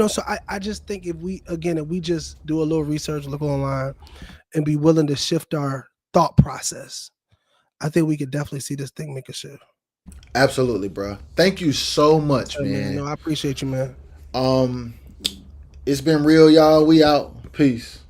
[SPEAKER 2] So I just think if we just do a little research, look online, and be willing to shift our thought process, I think we could definitely see this thing make a shift.
[SPEAKER 1] Absolutely, bro. Thank you so much, man.
[SPEAKER 2] No, I appreciate you, man.
[SPEAKER 1] It's been real, y'all. We out. Peace.